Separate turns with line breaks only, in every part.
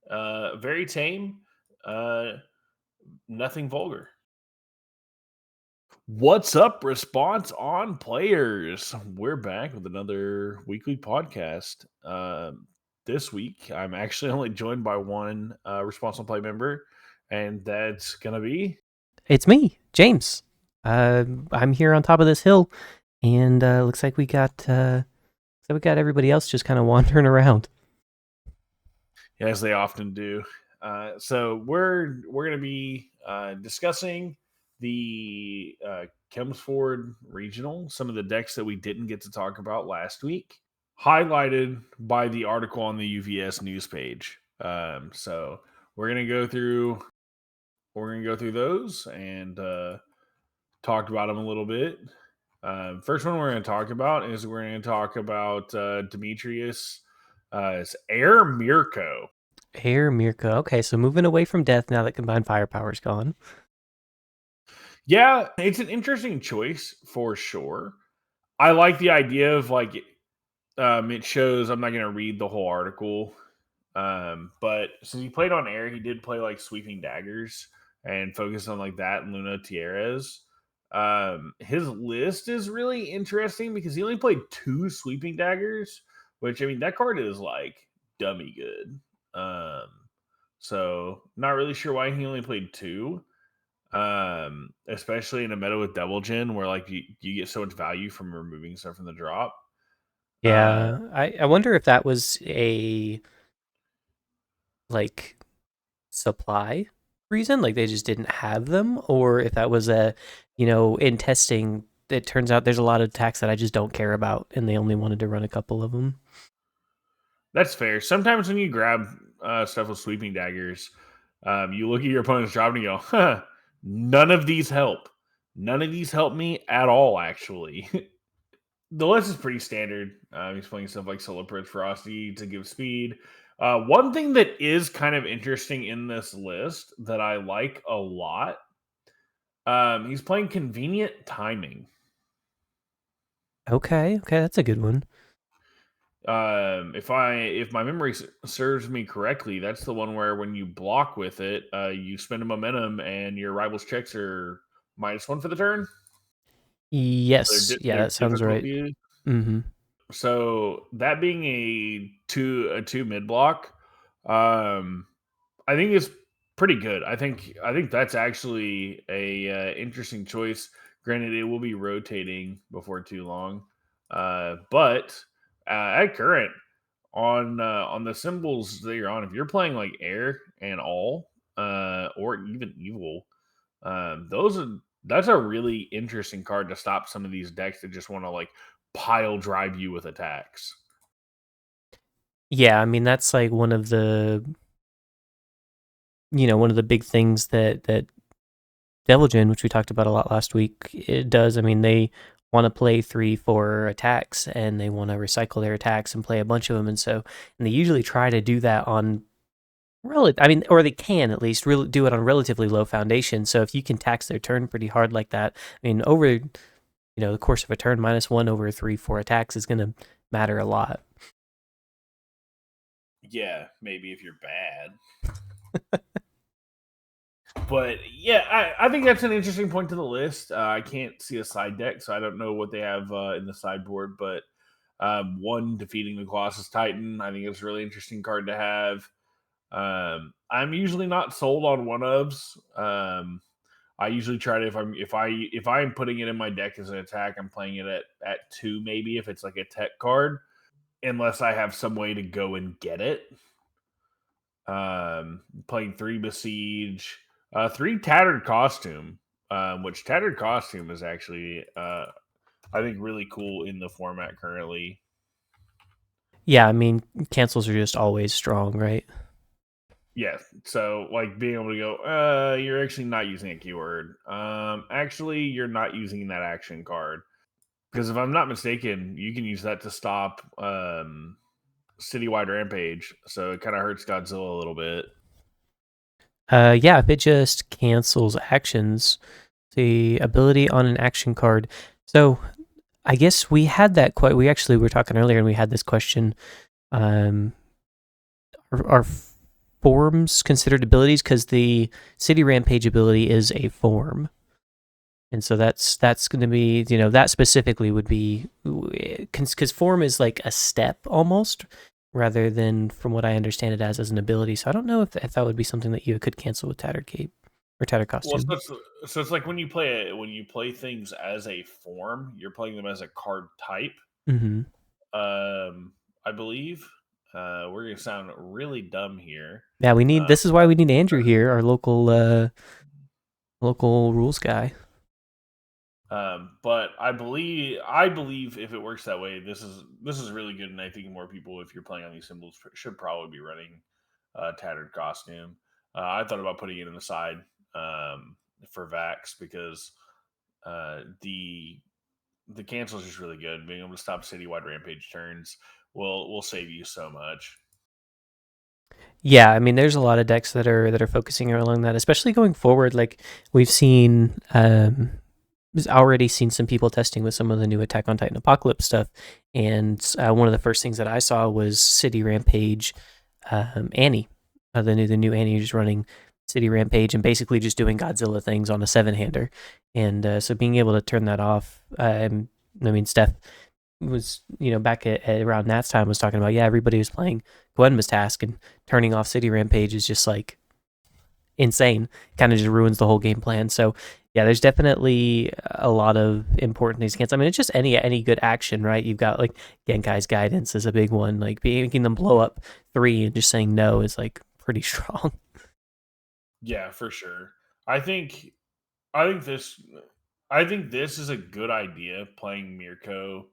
Very tame. Uh, Nothing vulgar. What's up, response on players? We're back with another weekly podcast. This week, I'm actually only joined by one response on play member, and that's gonna be.
It's me, James. I'm here on top of this hill, and looks like we got everybody else just kind of wandering around.
As they often do. So we're going to be discussing the Chelmsford Regional, some of the decks that we didn't get to talk about last week, highlighted by the article on the UVS news page. So we're gonna go through those and talk about them a little bit. First one we're going to talk about is we're going to talk about Demetrius. It's Air Mirko.
Air Mirka. Okay, so moving away from death now that combined firepower's gone.
Yeah, it's an interesting choice for sure. I like the idea of like it shows. I'm not going to read the whole article, but since he played on air, he did play like sweeping daggers and focus on like that and Luna Tierras. His list is really interesting because he only played 2 sweeping daggers, which I mean that card is like dummy good. So not really sure why he only played 2. Especially in a meta with Devil Gin where like you get so much value from removing stuff from the drop. Uh
Yeah, I wonder if that was a like supply reason, like they just didn't have them, or if that was in testing, it turns out there's a lot of attacks that I just don't care about, and they only wanted to run a couple of them.
that's fair. Sometimes when you grab stuff with sweeping daggers, you look at your opponent's drop and you go, huh, none of these help. None of these help me at all, actually. The list is pretty standard. He's playing stuff like Solar Frosty to give speed. One thing that is kind of interesting in this list that I like a lot, he's playing Convenient Timing.
Okay, that's a good one.
If my memory serves me correctly, that's the one where when you block with it, you spend a momentum and your rival's checks are -1 for the turn.
Yes, yeah,
Their
that sounds right.
difficulty.
Mm-hmm.
So that being a two mid block, um, I think it's pretty good. I think that's actually a interesting choice. Granted, it will be rotating before too long, but at current on the symbols that you're on, if you're playing like air and all, or even evil, those are that's a really interesting card to stop some of these decks that just want to like pile drive you with attacks.
Yeah, I mean that's like one of the big things that Devilgen, which we talked about a lot last week, it does. I mean, they want to play 3-4 attacks and they want to recycle their attacks and play a bunch of them, and they usually try to do that on or they can at least really do it on relatively low foundation. So if you can tax their turn pretty hard like that, I mean, over the course of a turn, -1 over 3-4 attacks is going to matter a lot.
Yeah, maybe if you're bad. But yeah, I think that's an interesting point to the list. I can't see a side deck, so I don't know what they have in the sideboard. But one defeating the Colossus Titan, I think it's a really interesting card to have. I'm usually not sold on one ofs. I usually try to if I'm putting it in my deck as an attack, I'm playing it at 2 maybe if it's like a tech card, unless I have some way to go and get it. Playing 3 Besiege, 3 Tattered Costume, which Tattered Costume is actually, I think, really cool in the format currently.
Yeah, I mean, cancels are just always strong, right?
Yeah, so like being able to go, you're actually not using a keyword. Actually, you're not using that action card because if I'm not mistaken, you can use that to stop Citywide Rampage. So it kind of hurts Godzilla a little bit.
Yeah, if it just cancels actions, the ability on an action card. So I guess we had that we actually were talking earlier and we had this question. Our forms considered abilities? Because the City Rampage ability is a form. And so that's going to be, that specifically would be, because form is like a step almost, rather than, from what I understand it as an ability. So I don't know if that would be something that you could cancel with Tattered Cape or Tattered
Well,
Costume.
so it's like when you play things as a form, you're playing them as a card type.
Mm-hmm.
I believe. We're gonna sound really dumb here.
Yeah,
Uh,
this is why we need Andrew here, our local rules guy.
but I believe if it works that way, this is really good, and I think more people, if you're playing on these symbols, should probably be running tattered costume. I thought about putting it in the side for Vax because the cancel is just really good. Being able to stop citywide rampage turns will save you so much.
Yeah, I mean, there's a lot of decks that are focusing along that, especially going forward. Like we've seen, already seen some people testing with some of the new Attack on Titan Apocalypse stuff, and one of the first things that I saw was City Rampage, Annie, the new Annie who's running City Rampage and basically just doing Godzilla things on a 7-hander, and so being able to turn that off. I mean, Steph was, back at around Nat's time was talking about, yeah, everybody was playing Gwenma's Task, and turning off City Rampage is just like insane. Kind of just ruins the whole game plan. So yeah, there's definitely a lot of important things against. I mean, it's just any good action, right? You've got like Genkai's Guidance is a big one. Like making them blow up 3 and just saying no is like pretty strong.
Yeah, for sure. I think I think this I think this is a good idea playing Mirko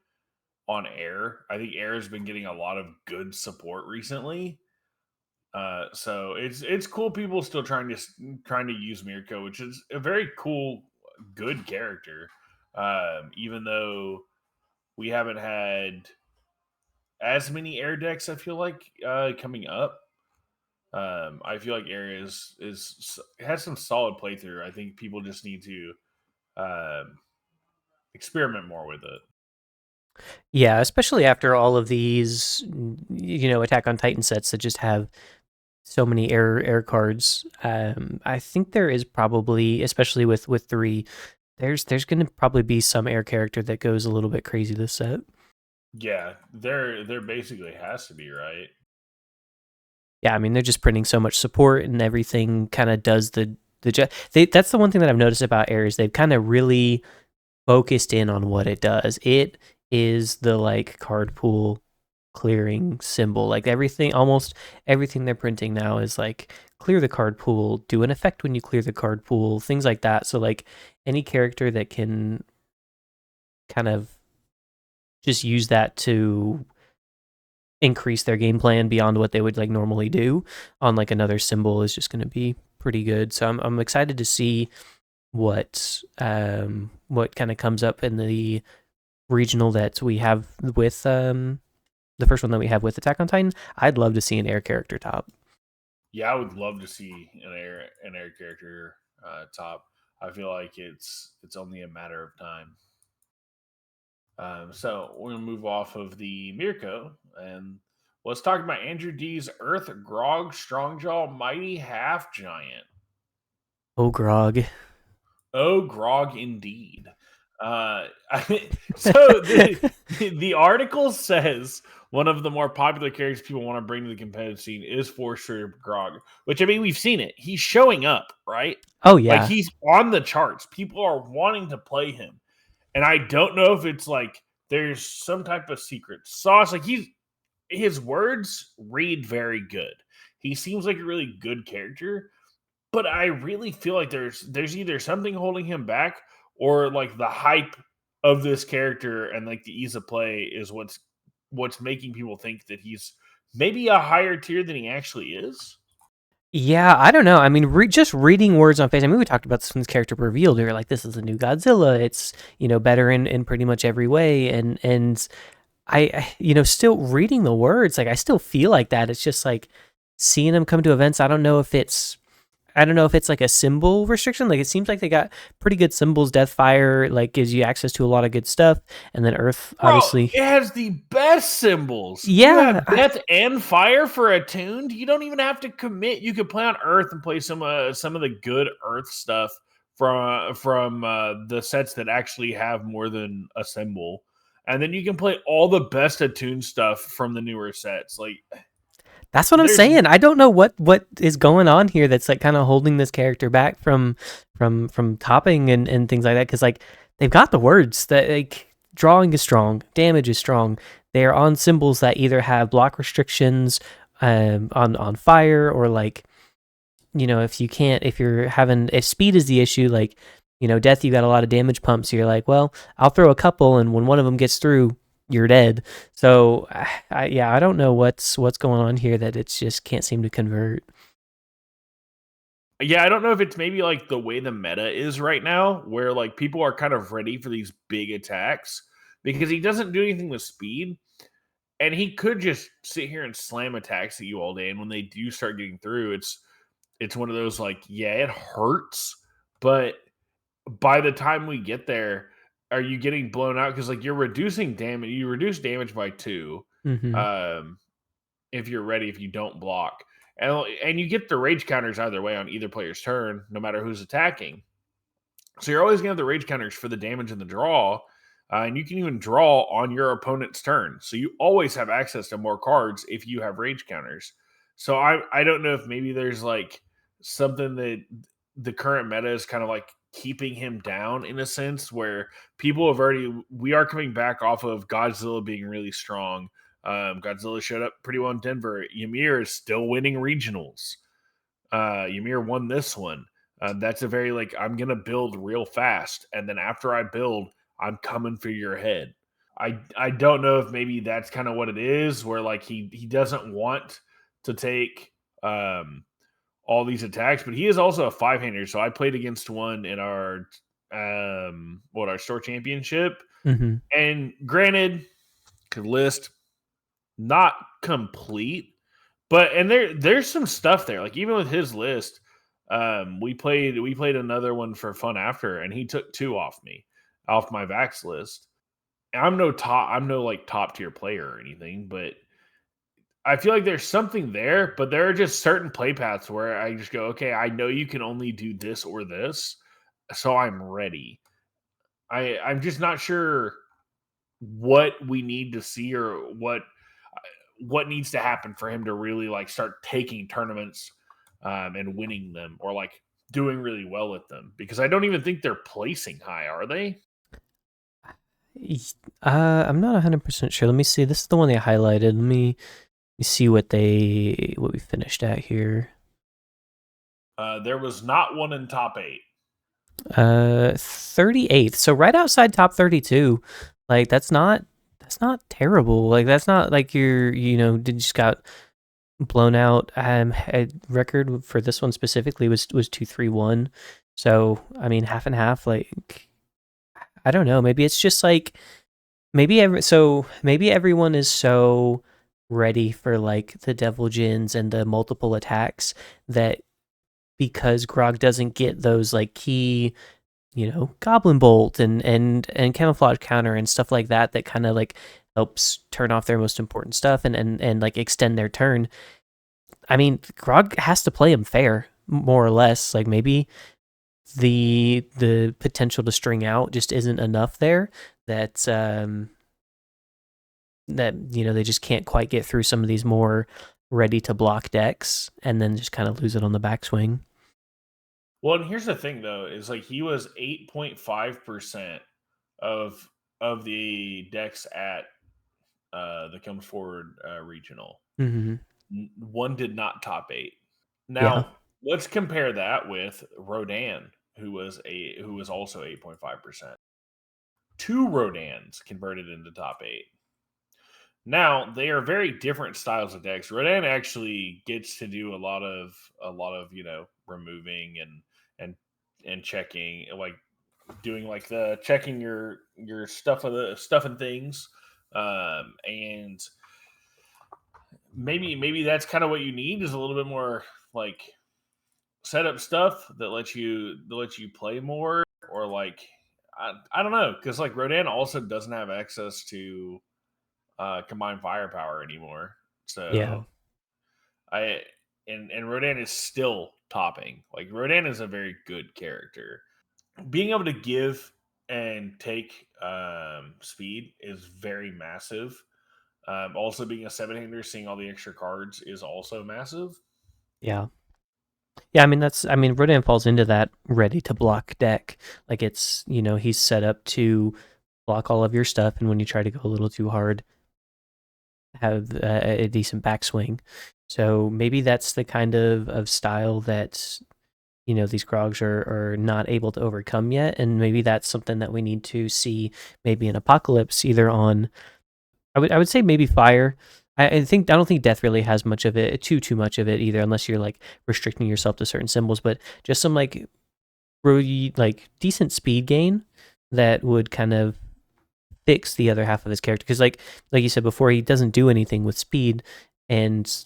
on air. I think air has been getting a lot of good support recently. So it's cool people still trying to use Mirko, which is a very cool, good character. Even though we haven't had as many air decks, I feel like coming up. I feel like air is has some solid playthrough. I think people just need to um, experiment more with it.
Yeah, especially after all of these, Attack on Titan sets that just have so many air cards. I think there is probably, especially with 3, there's going to probably be some air character that goes a little bit crazy this set.
Yeah, there basically has to be, right.
Yeah, I mean they're just printing so much support and everything kind of does that's the one thing that I've noticed about air is they've kind of really focused in on what it does. It is the like card pool clearing symbol. Like almost everything they're printing now is like clear the card pool, do an effect when you clear the card pool, things like that. So like any character that can kind of just use that to increase their game plan beyond what they would like normally do on like another symbol is just going to be pretty good. So I'm excited to see what kind of comes up in the regional that we have with the first one that we have with Attack on Titan. I'd love to see an air character top.
Yeah, I would love to see an air character top. I feel like it's only a matter of time. So we're gonna move off of the Mirko and let's talk about Andrew D's Earth Grog Strongjaw Mighty Half Giant.
Oh, Grog.
Oh, Grog indeed. Uh, so the article says one of the more popular characters people want to bring to the competitive scene is for sure Grog, which I mean we've seen it. He's showing up, right?
Oh
Like
yeah.
he's on the charts. People are wanting to play him. And I don't know if it's like there's some type of secret sauce. Like his words read very good. He seems like a really good character, but I really feel like there's either something holding him back or like the hype of this character and like the ease of play is what's making people think that he's maybe a higher tier than he actually is.
Yeah, I don't know. I mean, just reading words on face. I mean, we talked about this when this character revealed. We were like, "This is a new Godzilla. It's better in pretty much every way." And still reading the words, like I still feel like that. It's just like seeing him come to events. I don't know if it's I don't know if it's like a symbol restriction. Like it seems like they got pretty good symbols. Deathfire like gives you access to a lot of good stuff, and then Earth
Bro,
obviously.
it has the best symbols. You have
Yeah,
death and fire for attuned. You don't even have to commit. You could play on Earth and play some of the good Earth stuff from the sets that actually have more than a symbol, and then you can play all the best attuned stuff from the newer sets. Like
that's what I'm
there's
saying. I don't know what is going on here that's like kind of holding this character back from topping and things like that. Because like they've got the words that like drawing is strong, damage is strong. They are on symbols that either have block restrictions on fire or like if you can't if speed is the issue, like death, you got a lot of damage pumps, so you're like, well, I'll throw a couple, and when one of them gets through, you're dead. So I don't know what's going on here that it's just can't seem to convert.
Yeah, I don't know if it's maybe like the way the meta is right now, where like people are kind of ready for these big attacks because he doesn't do anything with speed. And he could just sit here and slam attacks at you all day. And when they do start getting through, it's one of those like, yeah, it hurts, but by the time we get there, are you getting blown out? Because like you're reducing damage, you reduce damage by 2.
Mm-hmm.
Um, if you're ready, if you don't block. And you get the rage counters either way on either player's turn, no matter who's attacking. So you're always going to have the rage counters for the damage and the draw. And you can even draw on your opponent's turn. So you always have access to more cards if you have rage counters. So I don't know if maybe there's like something that the current meta is kind of like keeping him down in a sense where we are coming back off of Godzilla being really strong. Godzilla showed up pretty well in Denver. Ymir is still winning regionals. Ymir won this one. That's a very like I'm gonna build real fast, and then after I build, I'm coming for your head. I don't know if maybe that's kind of what it is, where like he doesn't want to take all these attacks, but he is also a 5-hander. So I played against one in our store championship,
Mm-hmm.
and granted, list not complete, but and there's some stuff there. Like even with his list, we played another one for fun after, and he took 2 off me, off my Vax list. I'm no like top tier player or anything, but I feel like there's something there, but there are just certain play paths where I just go, okay, I know you can only do this or this, so I'm ready. I'm just not sure what we need to see or what needs to happen for him to really like start taking tournaments and winning them or like doing really well at them because I don't even think they're placing high, are they?
I'm not 100% sure. Let me see. This is the one they highlighted. Let me see what we finished at here.
There was not one in top 8.
38th. So right outside top 32. Like that's not terrible. Like that's not like did just got blown out. A record for this one specifically was 231. So I mean half and half. Like I don't know. Maybe it's just like maybe everyone is so ready for like the Devil Gins and the multiple attacks that because Grog doesn't get those like key Goblin Bolt and Camouflage Counter and stuff like that that kind of like helps turn off their most important stuff and like extend their turn. I mean, Grog has to play him fair, more or less. Like maybe the potential to string out just isn't enough there. That they just can't quite get through some of these more ready to block decks and then just kind of lose it on the backswing.
Well, and here's the thing though, is like he was 8.5% of the decks at the Comes Forward regional.
Mm-hmm.
One did not top 8.
Yeah.
Now, let's compare that with Rodan, who was also 8.5%. 2 Rodans converted into top 8. Now, they are very different styles of decks. Rodan actually gets to do a lot of removing and and checking, like doing like the checking your stuff and things. And maybe that's kind of what you need is a little bit more like setup stuff that lets you play more, or like I don't know, because like Rodan also doesn't have access to combined firepower anymore.
Yeah.
So I and Rodan is still topping. Like Rodan is a very good character. Being able to give and take speed is very massive. Also, being a seven-hander, seeing all the extra cards is also massive.
Yeah. Yeah, I mean Rodan falls into that ready to block deck. Like it's, he's set up to block all of your stuff, and when you try to go a little too hard, have a decent backswing. So maybe that's the kind of style that these Grogs are not able to overcome yet, and maybe that's something that we need to see maybe in Apocalypse, either on I would say maybe Fire. I don't think Death really has much of it, too much of it either, unless you're like restricting yourself to certain symbols. But just some really like decent speed gain that would kind of fix the other half of his character, because like you said before, he doesn't do anything with speed, and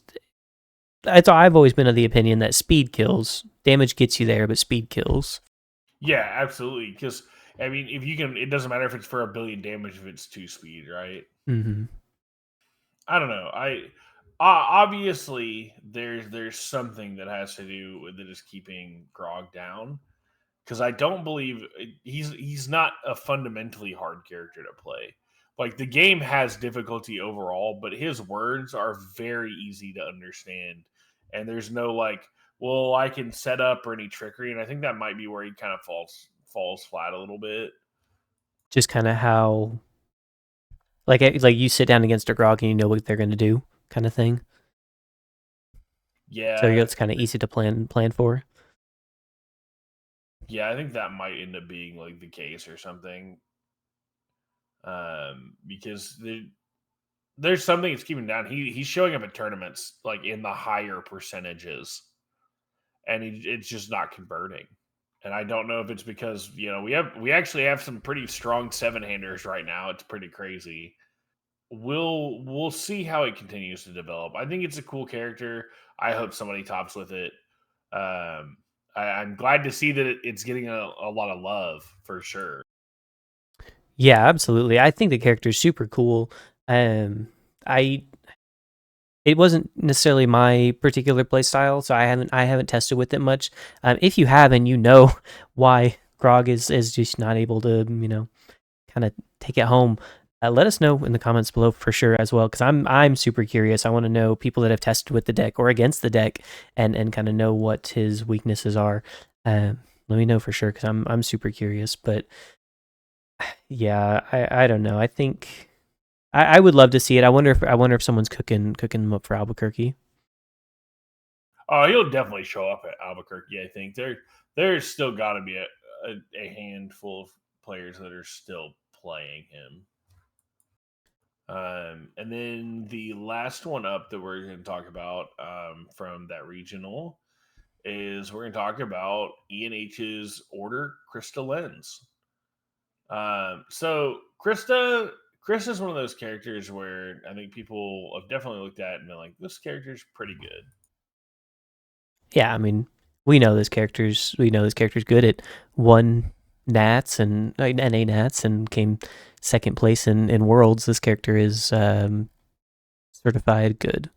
I've always been of the opinion that speed kills. Damage gets you there, but speed kills.
Yeah, absolutely. Because I mean, if you can, it doesn't matter if it's for a billion damage if it's two speed, right?
Hmm.
I don't know. Obviously there's something that has to do with it just keeping Grog down, because I don't believe he's not a fundamentally hard character to play. Like the game has difficulty overall, but his words are very easy to understand, and there's no like, well, I can set up or any trickery, and I think that might be where he kind of falls flat a little bit.
Just kind of how like you sit down against a Grog and you know what they're going to do, kind of thing. So
Yeah,
it's kind of easy to plan for.
yeah, I think that might end up being like the case or something. Because there's something that's keeping him down. He's showing up at tournaments like in the higher percentages, and it's just not converting. And I don't know if it's because we actually have some pretty strong seven handers right now. It's pretty crazy. We'll see how it continues to develop. I think it's a cool character. I hope somebody tops with it. Um, I'm glad to see that it's getting a lot of love for sure.
Yeah, absolutely. I think the character is super cool. I It wasn't necessarily my particular play style, so I haven't tested with it much. If you have and you know why Grog is just not able to kind of take it home, let us know in the comments below for sure as well, because I'm super curious. I want to know people that have tested with the deck or against the deck, and kind of know what his weaknesses are. Let me know for sure, because I'm super curious. But yeah, I don't know. I think I would love to see it. I wonder if someone's cooking them up for Albuquerque.
Oh, he'll definitely show up at Albuquerque. I think there's still got to be a handful of players that are still playing him. And then the last one up that we're going to talk about from that regional is we're going to talk about ENH's Order Krista Lens. So Krista's one of those characters where I think people have definitely looked at and been like, this character's pretty good.
Yeah, I mean, we know this character's good. It won Nats and NA Nats and came second place in Worlds. This character is certified good.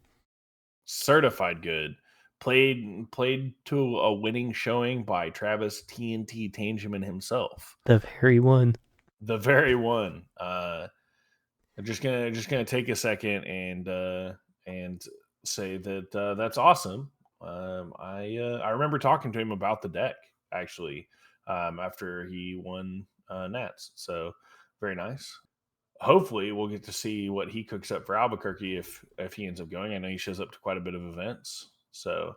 Certified good. Played to a winning showing by Travis TNT Tangeman himself.
The very one.
The very one. I'm just gonna take a second and say that that's awesome. I remember talking to him about the deck actually after he won Nats. So very nice. Hopefully we'll get to see what he cooks up for Albuquerque if he ends up going. I know he shows up to quite a bit of events, so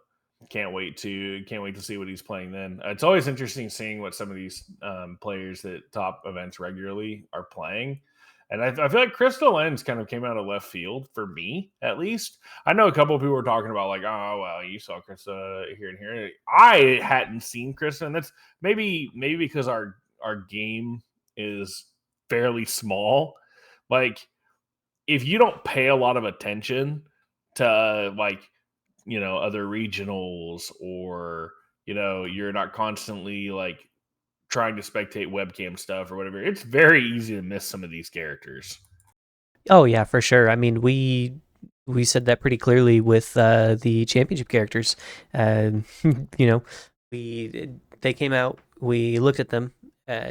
can't wait to see what he's playing then. It's always interesting seeing what some of these players that top events regularly are playing. And I feel like Crystal Lens kind of came out of left field for me, at least. I know a couple of people were talking about like, oh well, you saw Krista here and here. I hadn't seen Krista, and that's maybe because our game is fairly small. Like if you don't pay a lot of attention to like other regionals or you're not constantly like trying to spectate webcam stuff or whatever. It's very easy to miss some of these characters.
Oh yeah, for sure. I mean, we said that pretty clearly with the championship characters. You know, we they came out, we looked at them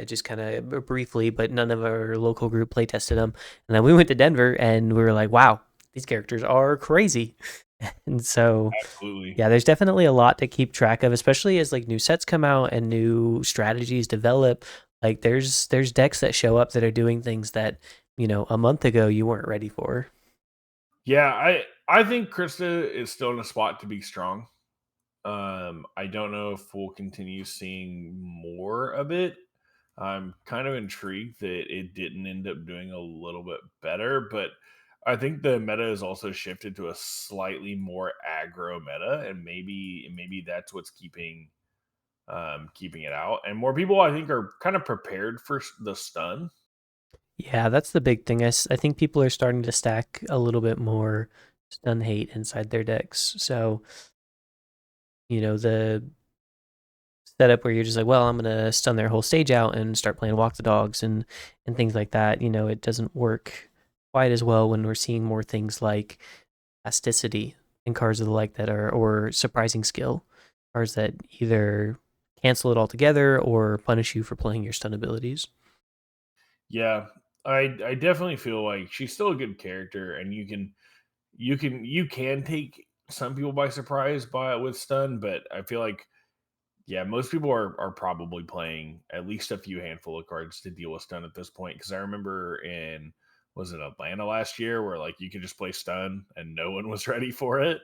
just kind of briefly, but none of our local group play tested them. And then we went to Denver, and we were like, wow, these characters are crazy. And so,
Absolutely.
yeah, there's definitely a lot to keep track of, especially as like new sets come out and new strategies develop. Like there's decks that show up that are doing things that, a month ago you weren't ready for.
Yeah, I think Krista is still in a spot to be strong. I don't know if we'll continue seeing more of it. I'm kind of intrigued that it didn't end up doing a little bit better, but I think the meta has also shifted to a slightly more aggro meta, and maybe that's what's keeping it out. And more people, I think, are kind of prepared for the stun.
Yeah, that's the big thing. I think people are starting to stack a little bit more stun hate inside their decks. So, the setup where you're just like, well, I'm gonna stun their whole stage out and start playing walk the dogs and things like that. It doesn't work quite as well when we're seeing more things like elasticity and cards of the like that are or surprising skill cards that either cancel it altogether or punish you for playing your stun abilities.
Yeah, I definitely feel like she's still a good character, and you can take some people by surprise by with stun, but I feel like yeah, most people are probably playing at least a few handful of cards to deal with stun at this point. Because I remember in was it Atlanta last year where like you could just play stun and no one was ready for it.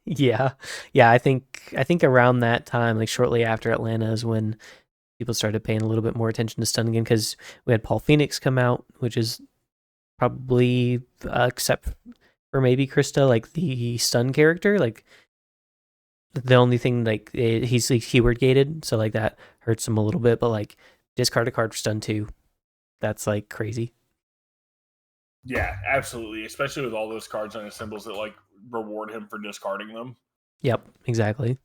Yeah, yeah. I think around that time, like shortly after Atlanta, is when people started paying a little bit more attention to stun again because we had Paul Phoenix come out, which is probably except for maybe Krista, like the stun character, like the only thing like he's like, keyword gated, so like that hurts him a little bit. But like discard a card for stun too, that's like crazy.
Yeah, absolutely. Especially with all those cards on his symbols that like reward him for discarding them.
Yep, exactly.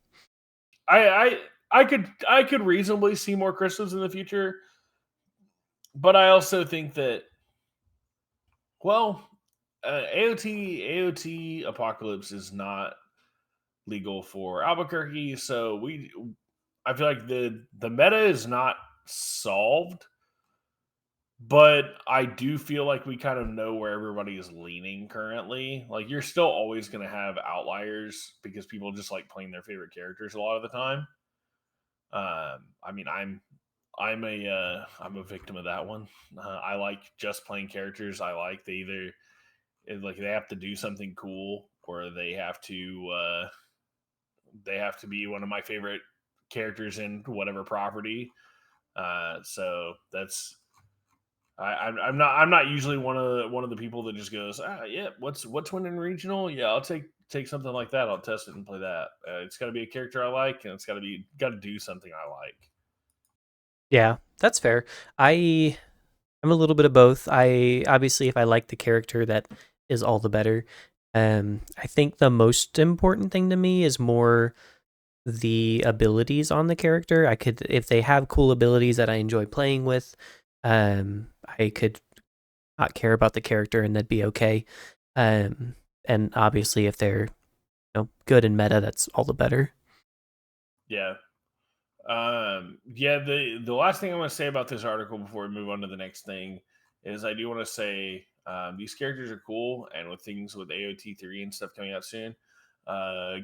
I I I could reasonably see more crystals in the future, but I also think that well, AOT Apocalypse is not legal for Albuquerque, so I feel like the meta is not solved, but I do feel like we kind of know where everybody is leaning currently. Like you're still always going to have outliers because people just like playing their favorite characters a lot of the time. I mean, I'm a victim of that one. I like just playing characters I like. They either like they have to do something cool or they have to be one of my favorite characters in whatever property. So that's I'm not usually one of the people that just goes yeah what's winning regional, yeah, I'll take something like that, I'll test it and play that. It's got to be a character I like, and it's got to do something I like.
Yeah, that's fair. I'm a little bit of both. I obviously, if I like the character, that is all the better. I think the most important thing to me is more the abilities on the character. I could, if they have cool abilities that I enjoy playing with, I could not care about the character and that'd be okay. Um, and obviously, if they're good in meta, that's all the better.
Yeah. Yeah, the last thing I want to say about this article before we move on to the next thing is I do want to say these characters are cool, and with things with AOT3 and stuff coming out soon,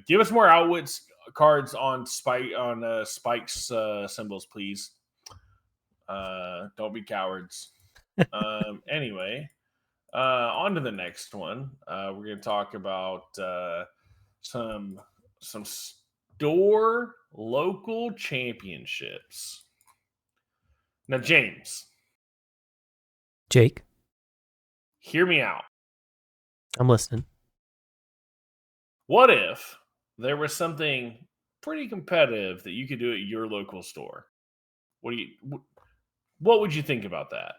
give us more outwits cards on Spike's symbols, please. Don't be cowards. Anyway, on to the next one. We're going to talk about some some store local championships. Now, James,
Jake,
hear me out.
I'm listening.
What if there was something pretty competitive that you could do at your local store? What would you think about that?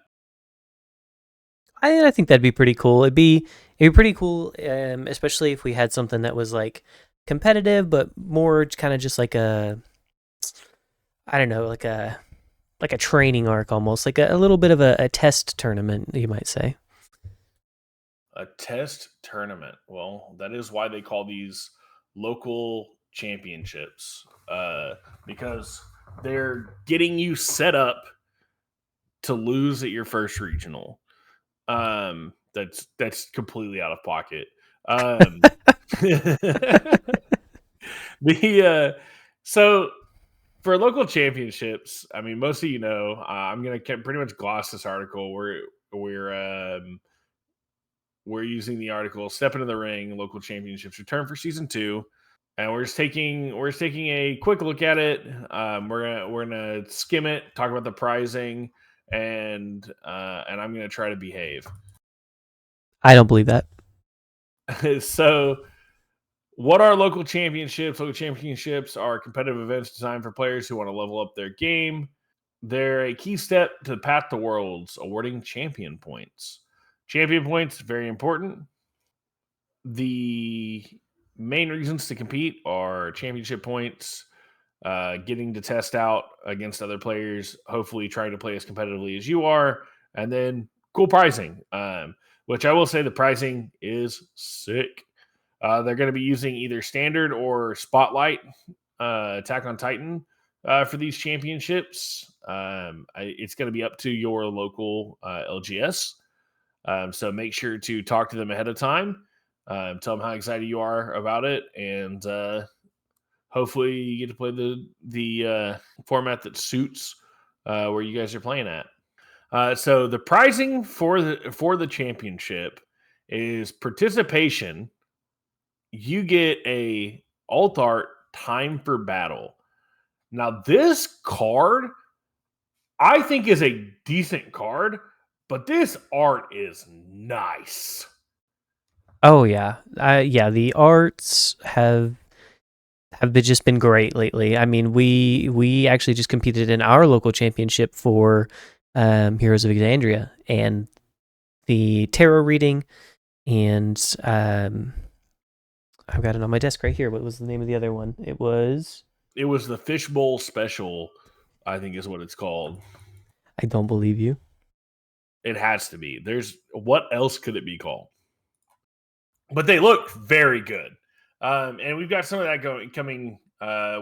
I think that'd be pretty cool. It'd be pretty cool, especially if we had something that was like competitive, but more kind of just like a I don't know, like a training arc almost, like a little bit of a test tournament, you might say.
A test tournament. Well, that is why they call these local championships, because they're getting you set up to lose at your first regional. That's completely out of pocket. The so for local championships, I mean, most of you know, I'm gonna pretty much gloss this article. We're using the article "Step into the Ring: Local Championships Return for Season 2." And we're just taking a quick look at it. We're gonna skim it, talk about the pricing, and I'm gonna try to behave.
I don't believe that.
So, what are local championships? Local championships are competitive events designed for players who want to level up their game. They're a key step to the path to worlds, awarding champion points. Champion points very important. The main reasons to compete are championship points, getting to test out against other players, hopefully trying to play as competitively as you are, and then cool pricing. Which I will say the pricing is sick. They're going to be using either standard or spotlight Attack on Titan for these championships. It's going to be up to your local LGS. So make sure to talk to them ahead of time. Tell them how excited you are about it, and hopefully you get to play the format that suits where you guys are playing at. So the pricing for the championship is participation. You get a alt art time for battle. Now this card I think is a decent card, but this art is nice.
Oh yeah, yeah. The arts just been great lately. I mean, we actually just competed in our local championship for Heroes of Exandria, and the tarot reading, and I've got it on my desk right here. What was the name of the other one? It was.
It was the Fishbowl Special, I think is what it's called.
I don't believe you.
It has to be. There's what else could it be called? But they look very good. And we've got some of that coming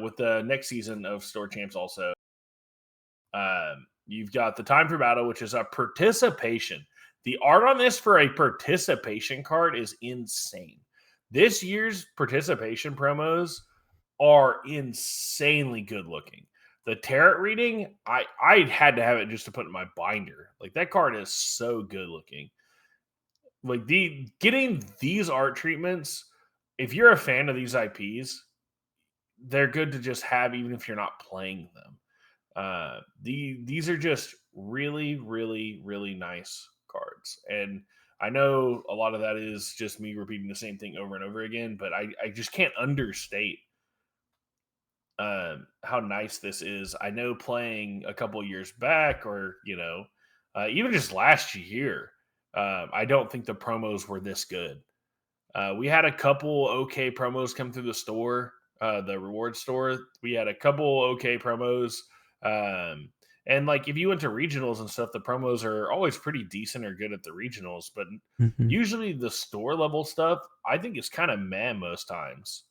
with the next season of Store Champs also. You've got the Time for Battle, which is a participation. The art on this for a participation card is insane. This year's participation promos are insanely good looking. The tarot reading, I had to have it just to put in my binder. Like that card is so good looking. Like getting these art treatments, if you're a fan of these IPs, they're good to just have even if you're not playing them. These are just really, really, really nice cards. And I know a lot of that is just me repeating the same thing over and over again, but I just can't understate how nice this is. I know playing a couple years back, or even just last year, I don't think the promos were this good. We had a couple okay promos come through the store, the reward store. We had a couple okay promos. And like if you went to regionals and stuff, the promos are always pretty decent or good at the regionals, but
Mm-hmm.
usually the store level stuff, I think is kind of meh most times.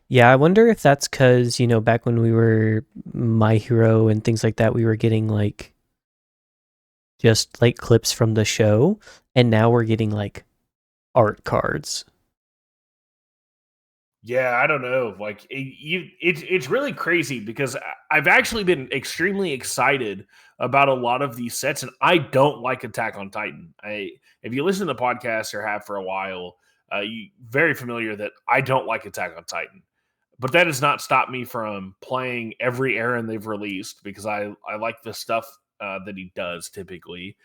Yeah, I wonder if that's because, back when we were My Hero and things like that, we were getting like just like clips from the show, and now we're getting like art cards.
Yeah, I don't know. Like it's really crazy because I've actually been extremely excited about a lot of these sets, and I don't like Attack on Titan. If you listen to the podcast or have for a while, you very familiar that I don't like Attack on Titan. But that has not stopped me from playing every errand they've released because I like the stuff that he does typically.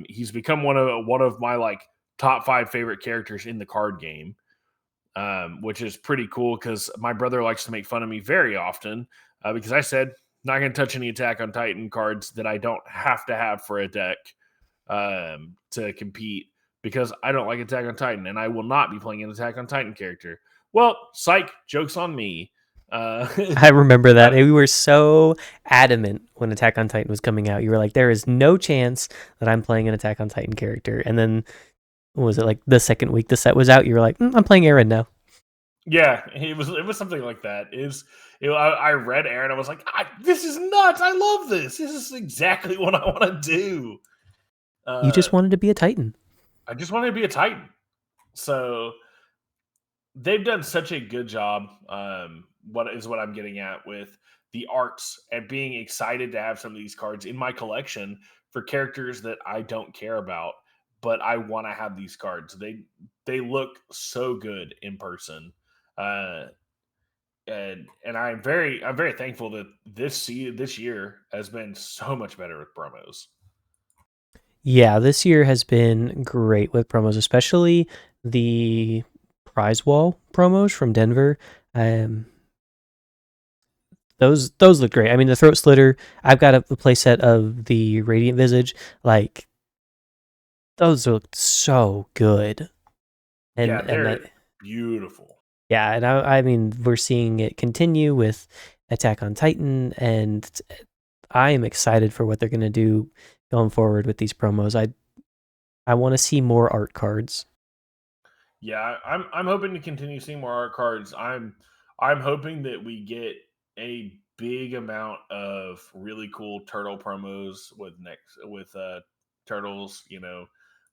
He's become one of my like top 5 favorite characters in the card game, which is pretty cool because my brother likes to make fun of me very often because I said not going to touch any Attack on Titan cards that I don't have to have for a deck to compete because I don't like Attack on Titan and I will not be playing an Attack on Titan character. Well, psych, joke's on me. Uh,
I remember that.
I,
We were so adamant when Attack on Titan was coming out. You were like, there is no chance that I'm playing an Attack on Titan character. And then, what was it, like the second week the set was out? You were like, I'm playing Eren now.
yeah, it was something like that. I read Aaron. I was like, this is nuts. I love this. This is exactly what I want to do.
You
Uh,
just wanted to be a Titan.
I just wanted to be a Titan. So they've done such a good job. What I'm getting at with the arts and being excited to have some of these cards in my collection for characters that I don't care about, but I want to have these cards. They look so good in person. Uh, and I'm very thankful that this year has been so much better with promos.
Yeah, this year has been great with promos, especially the prize wall promos from Denver. Um, those look great. I mean, the throat slitter. I've got a playset of the Radiant Visage. Like those look so good,
Yeah,
and
they're beautiful.
yeah, and I mean, we're seeing it continue with Attack on Titan, and I am excited for what they're gonna do going forward with these promos. I want to see more art cards.
Yeah, I'm hoping to continue seeing more art cards. I'm hoping that we get a big amount of really cool turtle promos with turtles,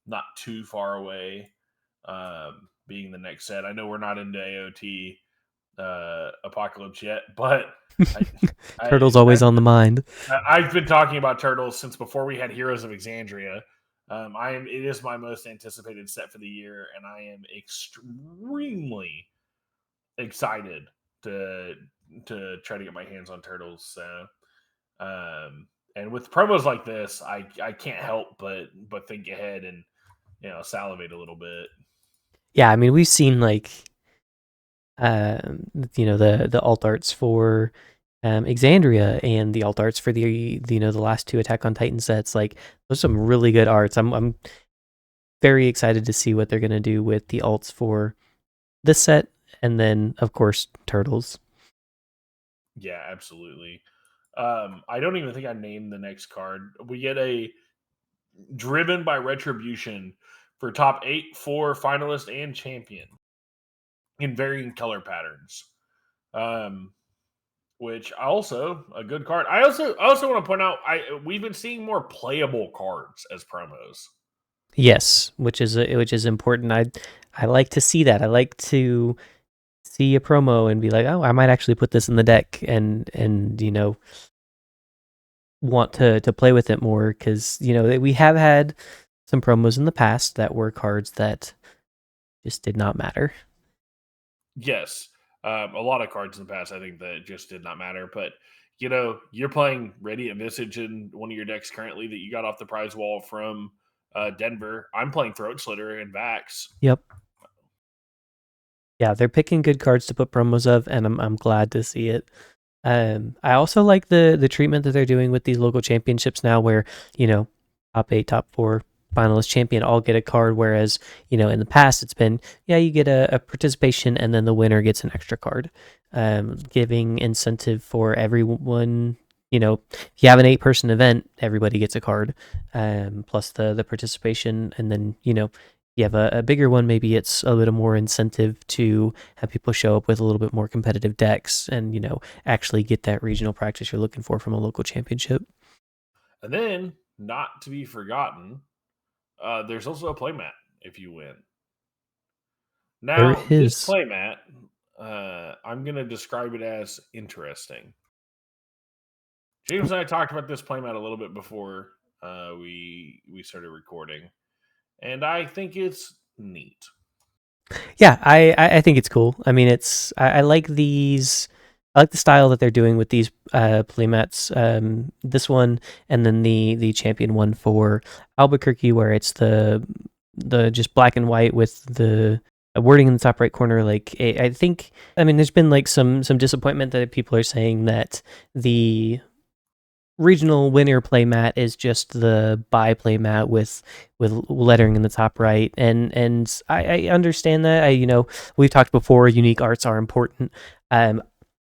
not too far away. Being the next set. I know we're not into AOT apocalypse yet, but I I
Turtle's always
that
on the mind.
I've been talking about turtles since before we had Heroes of Exandria. It is my most anticipated set for the year, and I am extremely excited to try to get my hands on turtles. So, and with promos like this, I can't help but think ahead and salivate a little bit.
Yeah, I mean, we've seen like the alt arts for Exandria and the alt arts for the last two Attack on Titan sets. Like those are some really good arts. I'm very excited to see what they're gonna do with the alts for this set, and then of course Turtles.
Yeah, absolutely. I don't even think I named the next card. We get a driven by retribution for top 8, 4 finalist and champion in varying color patterns. Um, which also a good card. I also want to point out we've been seeing more playable cards as promos.
Yes, which is important. I like to see that. I like to see a promo and be like, oh, I might actually put this in the deck and want to play with it more because we have had some promos in the past that were cards that just did not matter.
Yes, a lot of cards in the past I think that just did not matter. But you're playing Radiant Visage in one of your decks currently that you got off the prize wall from Denver. I'm playing Throat Slitter and Vax.
Yep. Yeah, they're picking good cards to put promos of, and I'm glad to see it. I also like the treatment that they're doing with these local championships now, where top 8, top 4 finalist champion all get a card, whereas in the past it's been you get a participation and then the winner gets an extra card, giving incentive for everyone. If you have an 8-person event, everybody gets a card, plus the participation, and then you have a bigger one, maybe it's a little more incentive to have people show up with a little bit more competitive decks and, actually get that regional practice you're looking for from a local championship.
And then, not to be forgotten, there's also a playmat if you win.
There
Now, this
is.
playmat, I'm going to describe it as interesting. James and I talked about this playmat a little bit before we started recording, and I think it's neat.
Yeah, I think it's cool. I mean, I like these. I like the style that they're doing with these playmats. This one, and then the champion one for Albuquerque, where it's the just black and white with the wording in the top right corner. Like I think, I mean, there's been like some disappointment that people are saying that the regional winner playmat is just the buy playmat with lettering in the top right, and I understand that. We've talked before, unique arts are important.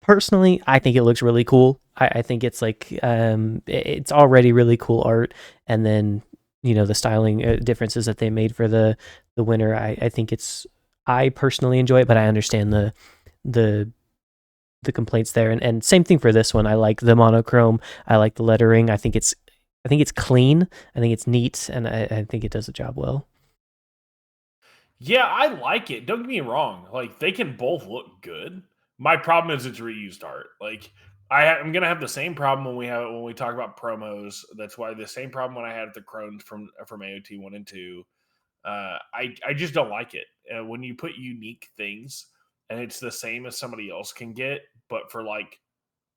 Personally, I think it looks really cool. I think it's like it's already really cool art, and then the styling differences that they made for the winner. I think it's I personally enjoy it, but I understand the the complaints there, and same thing for this one. I like the monochrome. I like the lettering. I think it's clean. I think it's neat, and I think it does the job well.
Yeah, I like it. Don't get me wrong. Like they can both look good. My problem is it's reused art. Like I'm gonna have the same problem when we talk about promos. That's why the same problem when I had at the Crohn's from AOT 1 and 2. I just don't like it when you put unique things and it's the same as somebody else can get, but for like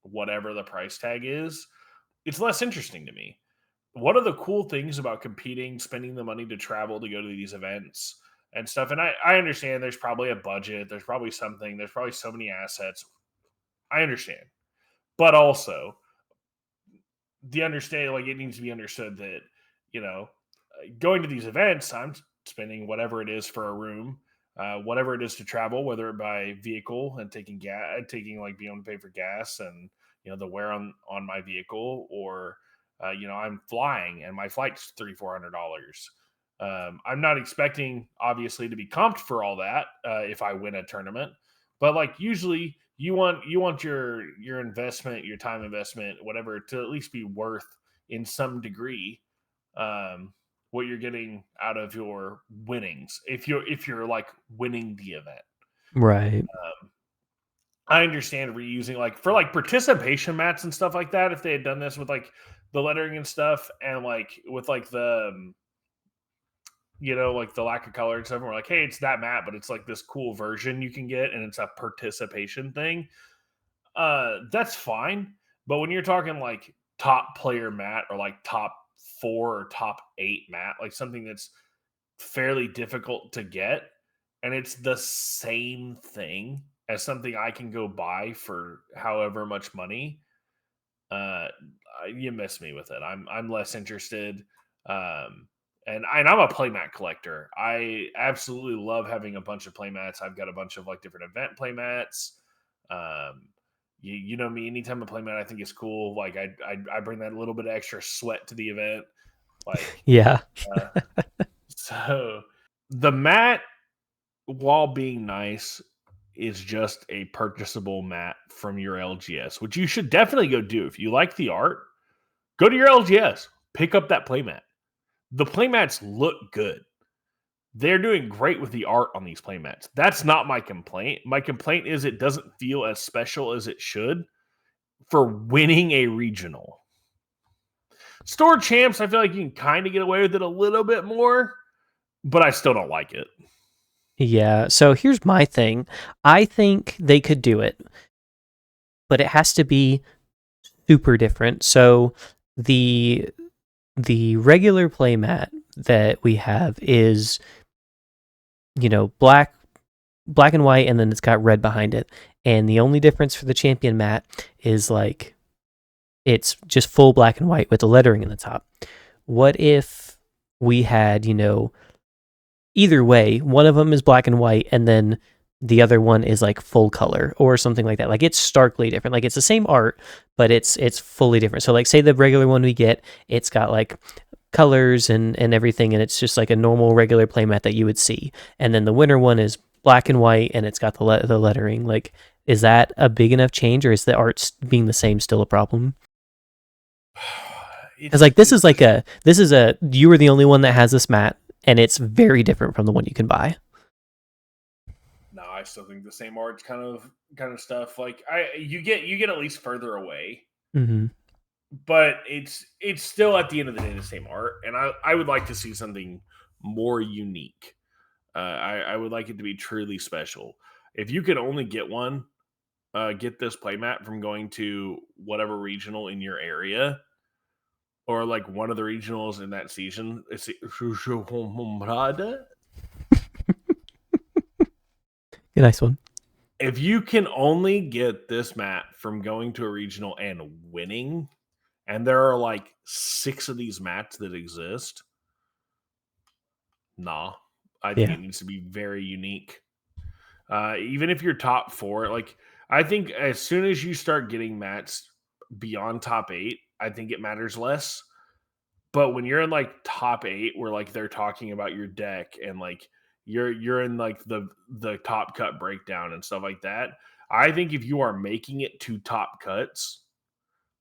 whatever the price tag is, it's less interesting to me. One of the cool things about competing, spending the money to travel to go to these events and stuff, and I understand there's probably a budget, there's probably something, there's probably so many assets. I understand. But also, the understand like it needs to be understood that, you know, going to these events, I'm spending whatever it is for a room, whatever it is to travel, whether it by vehicle and taking gas, taking like being able to pay for gas and the wear on my vehicle, or I'm flying and my flight's $300-400. I'm not expecting obviously to be comped for all that if I win a tournament, but like usually you want your investment, your time investment, whatever, to at least be worth in some degree what you're getting out of your winnings if you're like winning the event.
Right.
I understand reusing like for like participation mats and stuff like that if they had done this with like the lettering and stuff and like with like the like the lack of color and stuff. And we're like, hey, it's that mat, but it's like this cool version you can get, and it's a participation thing. That's fine. But when you're talking like top player mat or like top 4 or top 8 mat, like something that's fairly difficult to get, and it's the same thing as something I can go buy for however much money, uh, you miss me with it. I'm less interested. Um, and I'm a playmat collector. I absolutely love having a bunch of playmats. I've got a bunch of like different event playmats. Um, you know me. Anytime a playmat I think is cool, like I bring that little bit of extra sweat to the event. Like
Yeah.
uh, so, the mat, while being nice, is just a purchasable mat from your LGS, which you should definitely go do. If you like the art, go to your LGS, pick up that playmat. The playmats look good. They're doing great with the art on these playmats. That's not my complaint. My complaint is it doesn't feel as special as it should for winning a regional. Store champs, I feel like you can kind of get away with it a little bit more, but I still don't like it.
Yeah. So here's my thing. I think they could do it, but it has to be super different. So the the regular playmat that we have is black and white, and then it's got red behind it. And the only difference for the champion mat is like it's just full black and white with the lettering in the top. What if we had, either way, one of them is black and white, and then the other one is like full color or something like that. Like it's starkly different. Like it's the same art, but it's fully different. So like say the regular one we get, it's got like colors and everything, and it's just like a normal regular playmat that you would see. And then the winter one is black and white, and it's got the lettering. Like, is that a big enough change, or is the art being the same still a problem? Because
It's
like this is a you were the only one that has this mat, and it's very different from the one you can buy.
No, I still think the same art kind of stuff. Like you get at least further away,
Mm-hmm.
but it's still at the end of the day the same art. And I would like to see something more unique. I would like it to be truly special. If you could only get one, get this playmat from going to whatever regional in your area, or like one of the regionals in that season.
A nice one.
If you can only get this mat from going to a regional and winning, and there are like 6 of these mats that exist, nah, I think
Yeah.
it needs to be very unique. Even if you're top 4, like I think as soon as you start getting mats beyond top 8, I think it matters less. But when you're in like top 8 where like they're talking about your deck and like you're in like the top cut breakdown and stuff like that, I think if you are making it to top cuts,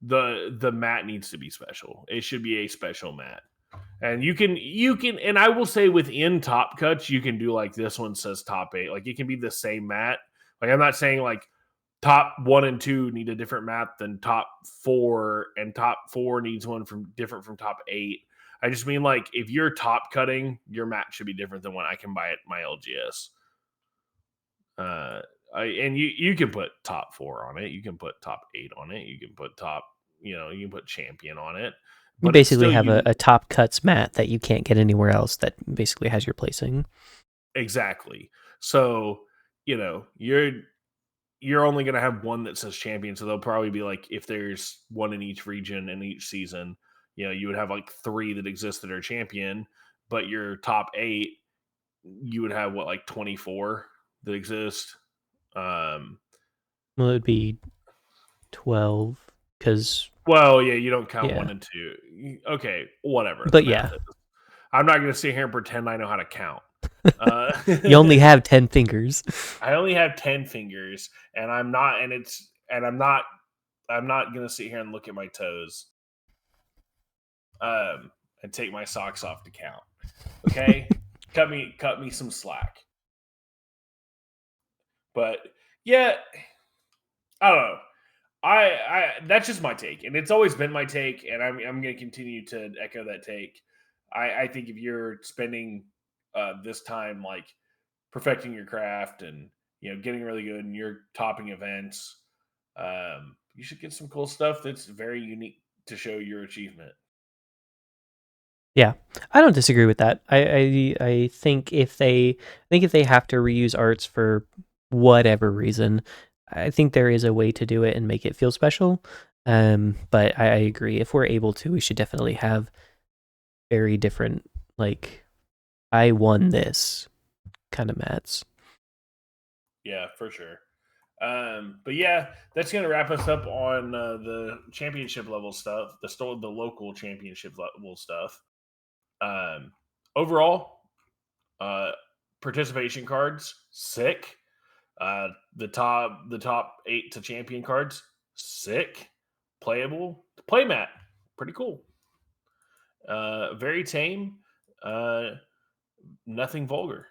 the mat needs to be special. It should be a special mat. And you can and I will say within top cuts, you can do like this one says top 8. Like it can be the same mat. Like I'm not saying like top 1 and 2 need a different map than top 4, and top 4 needs one from different from top 8. I just mean like if you're top cutting, your map should be different than what I can buy at my LGS. Uh, and you can put top 4 on it. You can put top 8 on it. You can put top, you can put champion on it,
You
but it's
basically
still
have
you
a top cuts mat that you can't get anywhere else that basically has your placing.
exactly. So you're only going to have one that says champion. So they'll probably be like, if there's one in each region in each season, you would have like 3 that exist that are champion, but your top 8, you would have what, like 24 that exist.
Well, it would be 12 because,
Well, yeah, you don't count
yeah.
1 and 2. Okay, whatever. The
But
math
yeah,
is. I'm not going to sit here and pretend I know how to count.
you only have 10 fingers.
I only have 10 fingers, and I'm not gonna sit here and look at my toes, and take my socks off to count. Okay, cut me some slack. But yeah, I don't know. I that's just my take, and it's always been my take, and I'm gonna continue to echo that take. I think if you're spending this time like perfecting your craft and getting really good and you're topping events, you should get some cool stuff that's very unique to show your achievement.
Yeah, I don't disagree with that. I think if they have to reuse arts for whatever reason, I think there is a way to do it and make it feel special. But I agree. If we're able to, we should definitely have very different, like, I won this kind of mats.
Yeah, for sure. But yeah, that's gonna wrap us up on the championship level stuff, the local championship level stuff. Um, Overall, uh, participation cards sick. The top 8 to champion cards sick, playable, playmat pretty cool. Very tame. Uh, Nothing vulgar.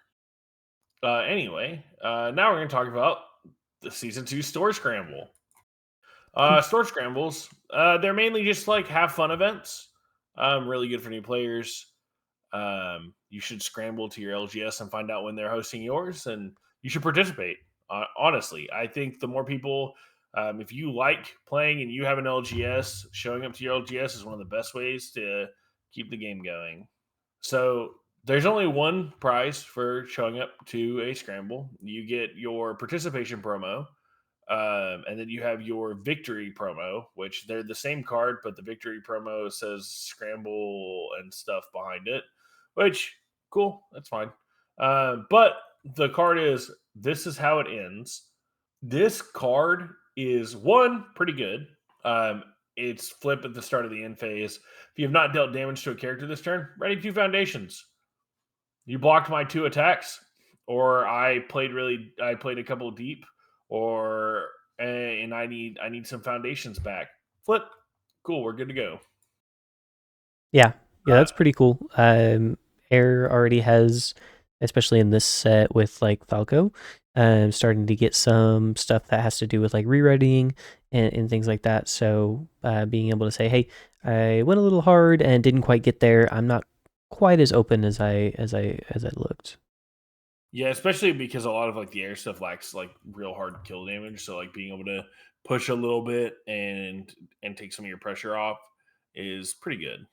Anyway, now we're going to talk about the season 2 store scramble. Store scrambles, they're mainly just like have fun events. Really good for new players. You should scramble to your LGS and find out when they're hosting yours, and you should participate. Honestly, I think the more people, if you like playing and you have an LGS, showing up to your LGS is one of the best ways to keep the game going. So there's only one prize for showing up to a scramble. You get your participation promo, and then you have your victory promo, which they're the same card, but the victory promo says scramble and stuff behind it, which cool, that's fine. But the card is this is how it ends. This card is one pretty good. It's flip at the start of the end phase. If you have not dealt damage to a character this turn, ready 2 foundations. You blocked my 2 attacks, or I played a couple deep, or and I need some foundations back. Flip, cool, we're good to go.
Yeah, yeah,
Uh,
that's pretty cool. Air already has, especially in this set with like Falco, starting to get some stuff that has to do with like rewriting and things like that. So being able to say, hey, I went a little hard and didn't quite get there. I'm not quite as open as I looked.
yeah, especially because a lot of like the air stuff lacks like real hard kill damage. So like being able to push a little bit and take some of your pressure off is pretty good.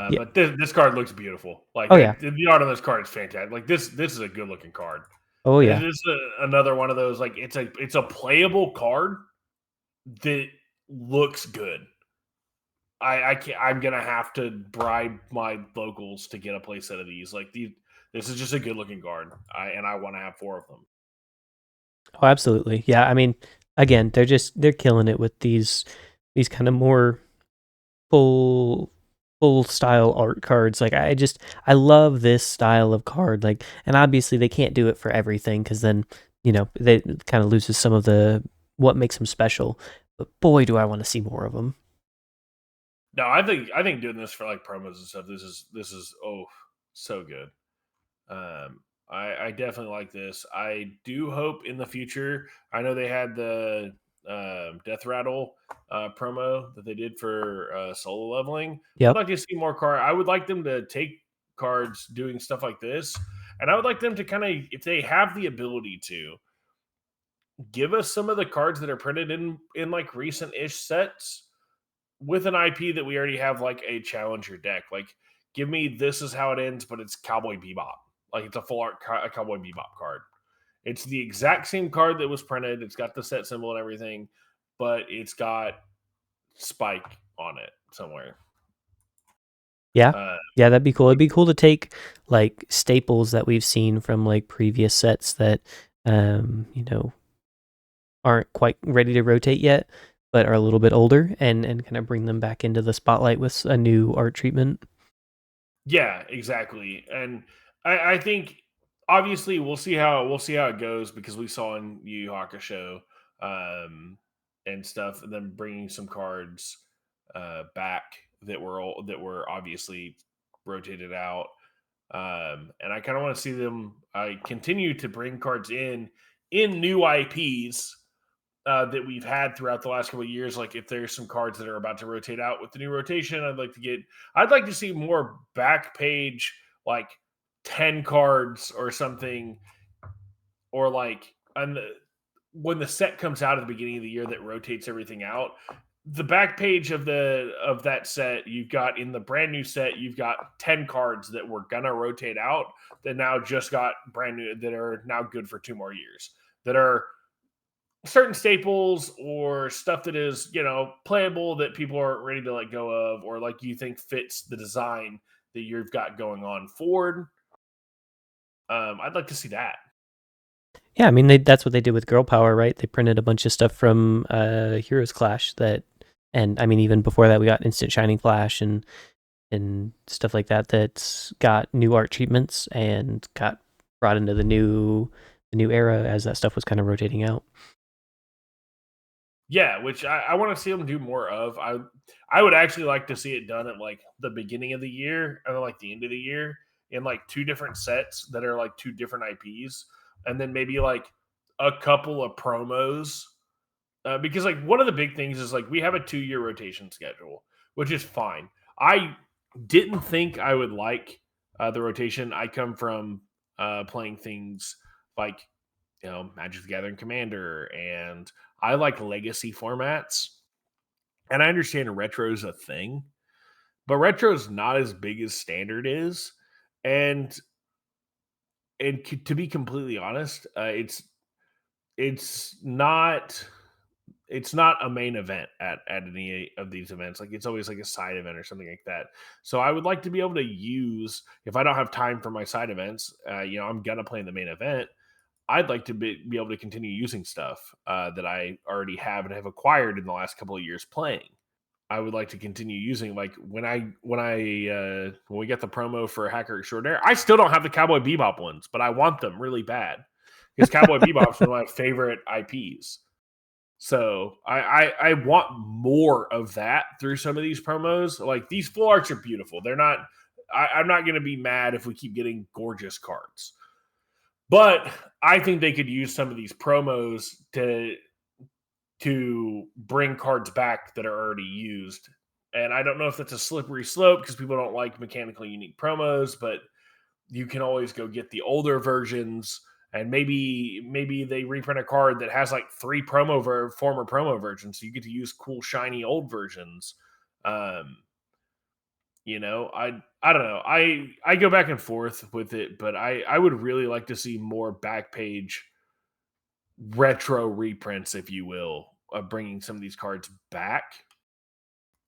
Yeah.
But this card looks beautiful. Like
Oh yeah.
the art on this card is fantastic. Like this is a good looking card.
Oh
It
yeah.
is another one of those like it's a playable card that looks good. I can't, I'm gonna have to bribe my locals to get a playset of these. This is just a good looking card. I want to have 4 of them.
Oh, absolutely. Yeah. I mean, again, they're killing it with these kind of more full full style art cards. Like I love this style of card. Like, and obviously they can't do it for everything because then they kind of loses some of the what makes them special. But boy, do I want to see more of them.
No, I think doing this for like promos and stuff. This is so good. I definitely like this. I do hope in the future. I know they had the Death Rattle promo that they did for solo leveling. I'd
Yep.
like to see more card. I would like them to take cards doing stuff like this, and I would like them to kind of, if they have the ability to, give us some of the cards that are printed in like recent ish sets with an IP that we already have, like a challenger deck. Like, give me This Is How It Ends, but it's Cowboy Bebop. Like, it's a full art Cowboy Bebop card. It's the exact same card that was printed. It's got the set symbol and everything, but it's got Spike on it somewhere.
Yeah.
Uh,
Yeah, that'd be cool. It'd be cool to take like staples that we've seen from like previous sets that you know, aren't quite ready to rotate yet, but are a little bit older and kind of bring them back into the spotlight with a new art treatment.
Yeah, exactly. And I think obviously we'll see how it goes, because we saw in Yu Yu Hakusho and stuff, and then bringing some cards back that were obviously rotated out. And I kind of want to see them continue to bring cards in new IPs that we've had throughout the last couple of years. Like, if there's some cards that are about to rotate out with the new rotation, I'd like to see more back page, like 10 cards or something, or like, when the set comes out at the beginning of the year that rotates everything out. The back page of that set, you've got, in the brand new set, you've got 10 cards that were gonna rotate out that now just got brand new, that are now good for 2 more years, that are certain staples or stuff that is, playable, that people aren't ready to let go of, or like you think fits the design that you've got going on forward. I'd like to see that.
Yeah, I mean that's what they did with Girl Power, right? They printed a bunch of stuff from Heroes Clash that, and I mean even before that we got Instant Shining Flash and stuff like that that's got new art treatments and got brought into the new era as that stuff was kind of rotating out.
Yeah, which I want to see them do more of. I would actually like to see it done at like the beginning of the year and like the end of the year, in like two different sets that are like two different IPs, and then maybe like a couple of promos. Because like one of the big things is, like, we have a 2 year rotation schedule, which is fine. I didn't think I would like the rotation. I come from playing things like, Magic the Gathering Commander, and I like legacy formats. And I understand retro's a thing, but retro's not as big as standard is. And to be completely honest, it's not it's not a main event at any of these events. Like, it's always like a side event or something like that. So I would like to be able to use, if I don't have time for my side events, I'm gonna play in the main event. I'd like to be able to continue using stuff that I already have and have acquired in the last couple of years playing. I would like to continue using, like, when we get the promo for Hacker Extraordinaire. I still don't have the Cowboy Bebop ones, but I want them really bad, because Cowboy Bebop's one of my favorite IPs. So I want more of that through some of these promos. Like, these full arts are beautiful. They're not. I'm not going to be mad if we keep getting gorgeous cards, but I think they could use some of these promos to bring cards back that are already used. And I don't know if that's a slippery slope, because people don't like mechanically unique promos, but you can always go get the older versions, and maybe they reprint a card that has like three former promo versions, so you get to use cool shiny old versions. Um, I don't know. I go back and forth with it, but I would really like to see more back page retro reprints, if you will, of bringing some of these cards back.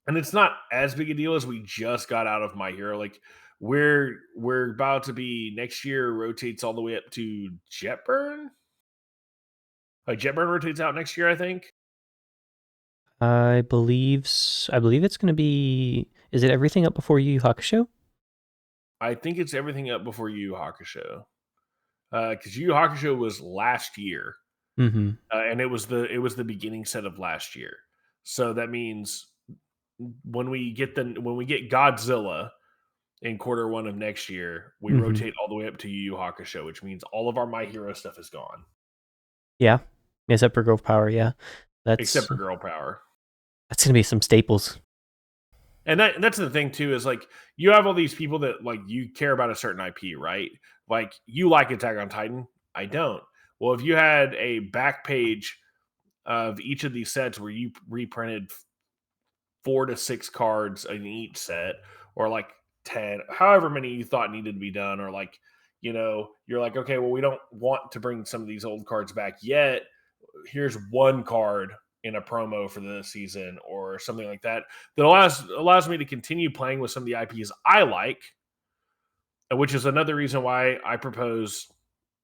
And it's not as big a deal as we just got out of My Hero. Like, we're about to be, next year rotates all the way up to Jetburn. Like Jetburn rotates out next year, I think.
I believe it's going to be. Is it everything up before Yu Yu Hakusho?
I think it's everything up before Yu Yu Hakusho. Because Yu Yu Hakusho was last year,
Mm-hmm.
and it was the beginning set of last year. So that means when we get Godzilla in quarter one of next year, we
Mm-hmm.
rotate all the way up to Yu Yu Hakusho, which means all of our My Hero stuff is gone,
Yeah, except for Girl Power. Yeah,
except
that's
for Girl Power.
that's gonna be some staples.
And that's the thing too, is like you have all these people that like you care about a certain IP, right? Like you like Attack on Titan, I don't. Well, if you had a back page of each of these sets where you reprinted 4 to 6 cards in each set, or like 10, however many you thought needed to be done, or like, you're like, okay, well, we don't want to bring some of these old cards back yet. Here's one card in a promo for the season or something like that that allows me to continue playing with some of the IPs I like, which is another reason why I propose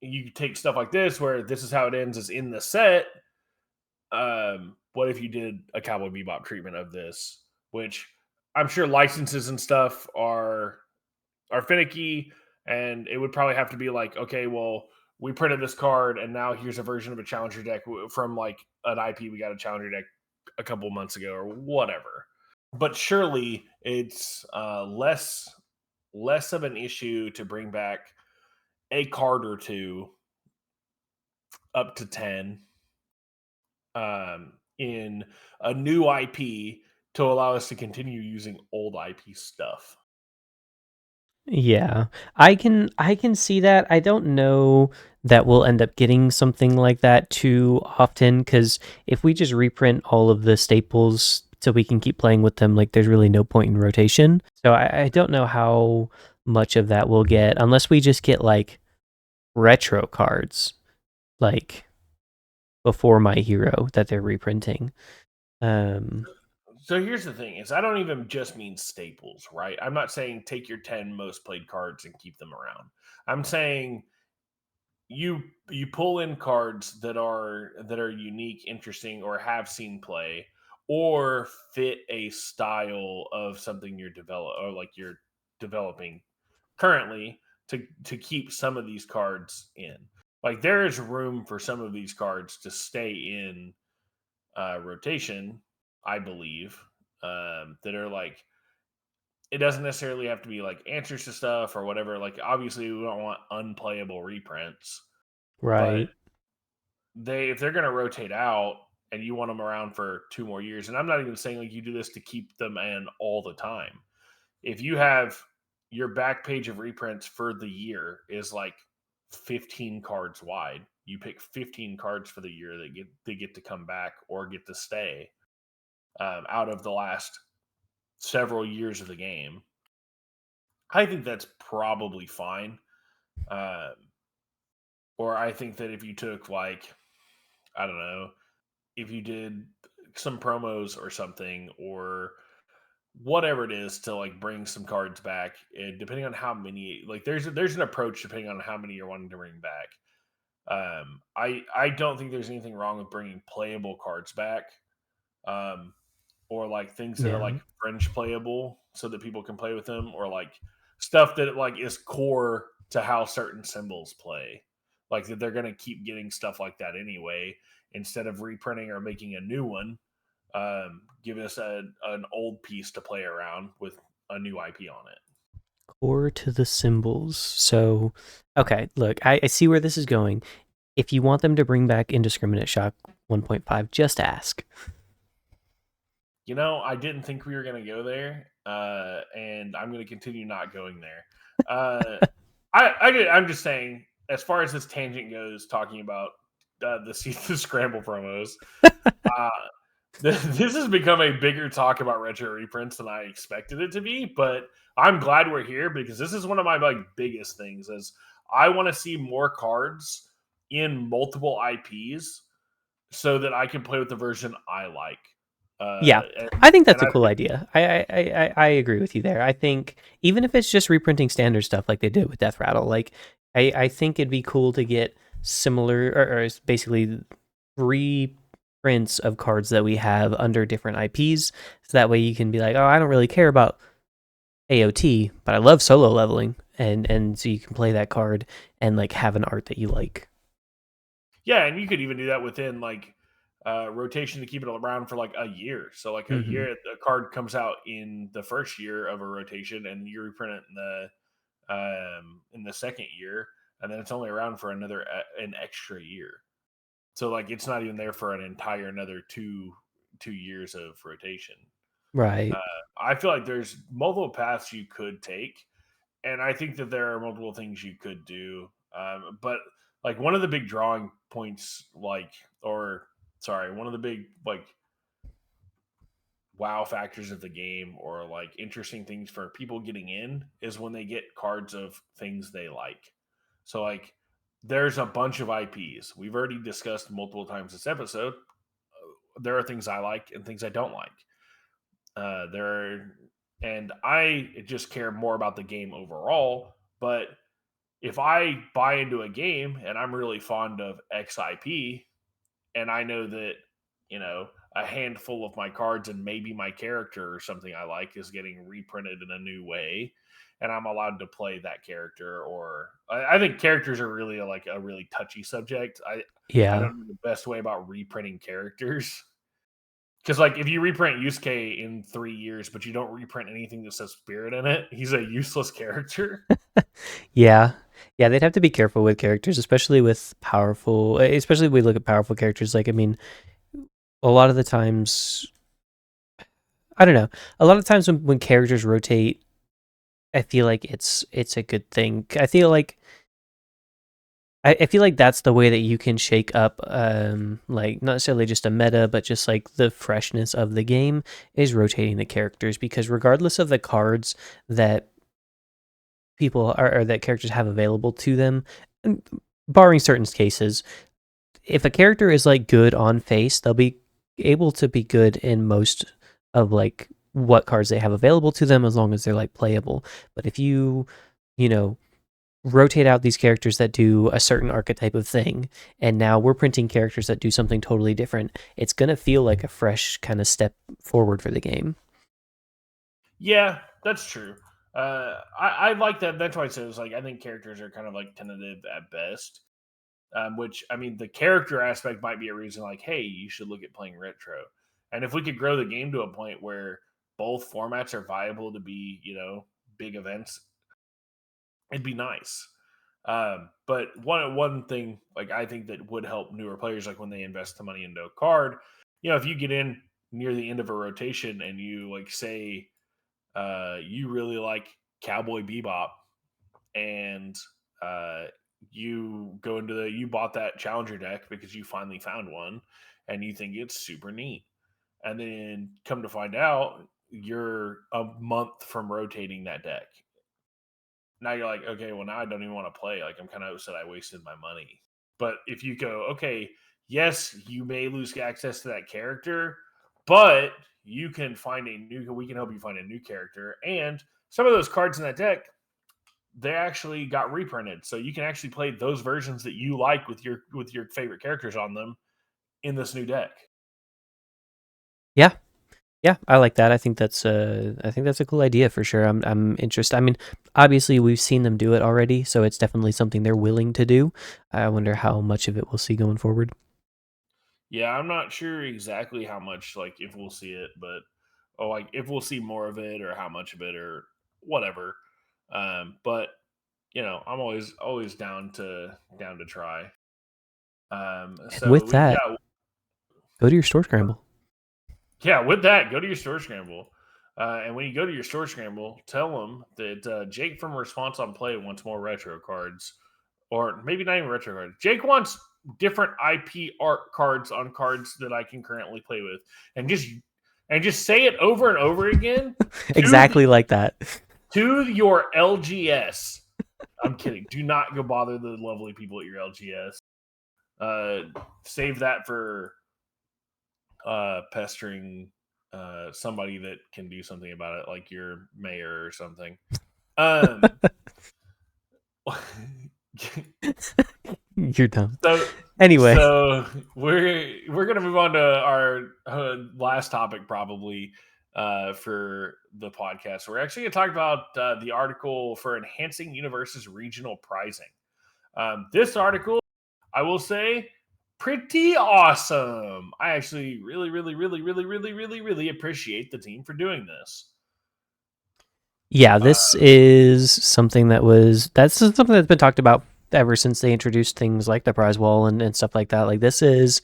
you take stuff like this where this is how it ends is in the set. What if you did a Cowboy Bebop treatment of this, which I'm sure licenses and stuff are finicky, and it would probably have to be like, okay, well, we printed this card, and now here's a version of a challenger deck from like an IP we got a challenger deck a couple months ago or whatever. But surely it's less of an issue to bring back a card or two up to 10 in a new IP to allow us to continue using old IP stuff.
Yeah, I can see that. I don't know that we'll end up getting something like that too often because if we just reprint all of the staples so we can keep playing with them, like there's really no point in rotation. So I don't know how much of that we'll get unless we just get like retro cards, like before My Hero that they're reprinting. Um,
So here's the thing: is I don't even just mean staples, right? I'm not saying take your 10 most played cards and keep them around. I'm saying you pull in cards that are unique, interesting, or have seen play, or fit a style of something you're developing currently to keep some of these cards in. Like there is room for some of these cards to stay in rotation, I believe. That are like it doesn't necessarily have to be like answers to stuff or whatever. Like obviously we don't want unplayable reprints, but
right.
if they're going to rotate out and you want them around for 2 more years, and I'm not even saying like you do this to keep them in all the time. If you have your back page of reprints for the year is like 15 cards wide, you pick 15 cards for the year that get to come back or get to stay out of the last several years of the game. I think that's probably fine. Um, or I think that if you took like, I don't know, if you did some promos or something or whatever it is to like bring some cards back, and depending on how many, like there's an approach depending on how many you're wanting to bring back. I don't think there's anything wrong with bringing playable cards back. Um, or like things that are
Yeah.
like fringe playable so that people can play with them, or like stuff that like is core to how certain symbols play, like that they're going to keep getting stuff like that anyway, instead of reprinting or making a new one. Give us an old piece to play around with a new IP on it.
Core to the symbols. So, okay, look, I see where this is going. If you want them to bring back Indiscriminate Shock 1.5, just ask.
I didn't think we were going to go there, and I'm going to continue not going there. I'm just saying, as far as this tangent goes, talking about the Scramble promos, uh, this has become a bigger talk about retro reprints than I expected it to be. But I'm glad we're here because this is one of my like biggest things. Is I want to see more cards in multiple IPs so that I can play with the version I like.
Yeah,
And,
I think that's
and
a
I
cool
think
idea. I agree with you there. I think even if it's just reprinting standard stuff like they did with Death Rattle, like I think it'd be cool to get similar or basically reprints of cards that we have under different IPs. So that way you can be like, oh, I don't really care about AOT, but I love solo leveling, and so you can play that card and like have an art that you like.
Yeah, and you could even do that within like rotation to keep it around for like a year. So like a
Mm-hmm.
year, a card comes out in the first year of a rotation, and you reprint it in the second year, and then it's only around for an extra year. So like it's not even there for an entire another two years of rotation. Uh,
Right.
I feel like there's multiple paths you could take, and I think that there are multiple things you could do. But like one of the big drawing points, one of the big like wow factors of the game, or like interesting things for people getting in, is when they get cards of things they like. So like there's a bunch of IPs we've already discussed multiple times this episode. There are things I like and things I don't like. There are, and I just care more about the game overall. But if I buy into a game and I'm really fond of XIP, and I know that, a handful of my cards and maybe my character or something I like is getting reprinted in a new way, and I'm allowed to play that character. Or I think characters are really like a really touchy subject. I
Yeah.
don't know the best way about reprinting characters. Because like if you reprint Yusuke in 3 years, but you don't reprint anything that says spirit in it, he's a useless character.
Yeah. Yeah, they'd have to be careful with characters, especially with powerful, especially if we look at powerful characters. Like, I mean, a lot of the times, I don't know, a lot of times when characters rotate, I feel like it's a good thing. I feel like that's the way that you can shake up, like not necessarily just a meta, but just like the freshness of the game is rotating the characters because regardless of the cards that people are or that characters have available to them, barring certain cases, if a character is like good on face, they'll be able to be good in most of like what cards they have available to them as long as they're like playable. But if you know, rotate out these characters that do a certain archetype of thing, and now we're printing characters that do something totally different, it's going to feel like a fresh kind of step forward for the game.
Yeah, that's true. I like that. That's why I said it's like I think characters are kind of like tentative at best. Which I mean, the character aspect might be a reason. Like, hey, you should look at playing retro. And if we could grow the game to a point where both formats are viable to be, big events, it'd be nice. But one thing, like I think that would help newer players, like when they invest the money into a card, if you get in near the end of a rotation and you like say you really like Cowboy Bebop, and uh, you bought that challenger deck because you finally found one and you think it's super neat, and then come to find out you're a month from rotating that deck. Now you're like, okay, well now I don't even want to play. Like I'm kind of upset I wasted my money. But if you go, okay, yes, you may lose access to that character, but we can help you find a new character. And some of those cards in that deck, they actually got reprinted. So you can actually play those versions that you like with your favorite characters on them in this new deck.
Yeah, yeah, I like that. I think that's a cool idea for sure. I'm interested. I mean, obviously we've seen them do it already, so it's definitely something they're willing to do. I wonder how much of it we'll see going forward.
Yeah, I'm not sure exactly how much, like if we'll see it, but like if we'll see more of it or how much of it or whatever. But I'm always down to try.
And with
So
that, go to your store scramble.
yeah, with that, go to your store scramble. And when you go to your store scramble, tell them that Jake from Response on Play wants more retro cards, or maybe not even retro cards. Jake wants different IP art cards on cards that I can currently play with, and just say it over and over again to
Exactly like that.
your LGS. I'm kidding. Do not go bother the lovely people at your LGS. Uh, Save that for pestering somebody that can do something about it, like your mayor or something. Um,
You're dumb.
so
Anyway,
So we're gonna move on to our last topic, probably for the podcast. We're actually gonna talk about the article for enhancing Universus regional prizing. This article, I will say, pretty awesome. I actually really appreciate the team for doing this.
yeah,
Uh,
this is something that's something that's been talked about ever since they introduced things like the prize wall and stuff like that. Like this is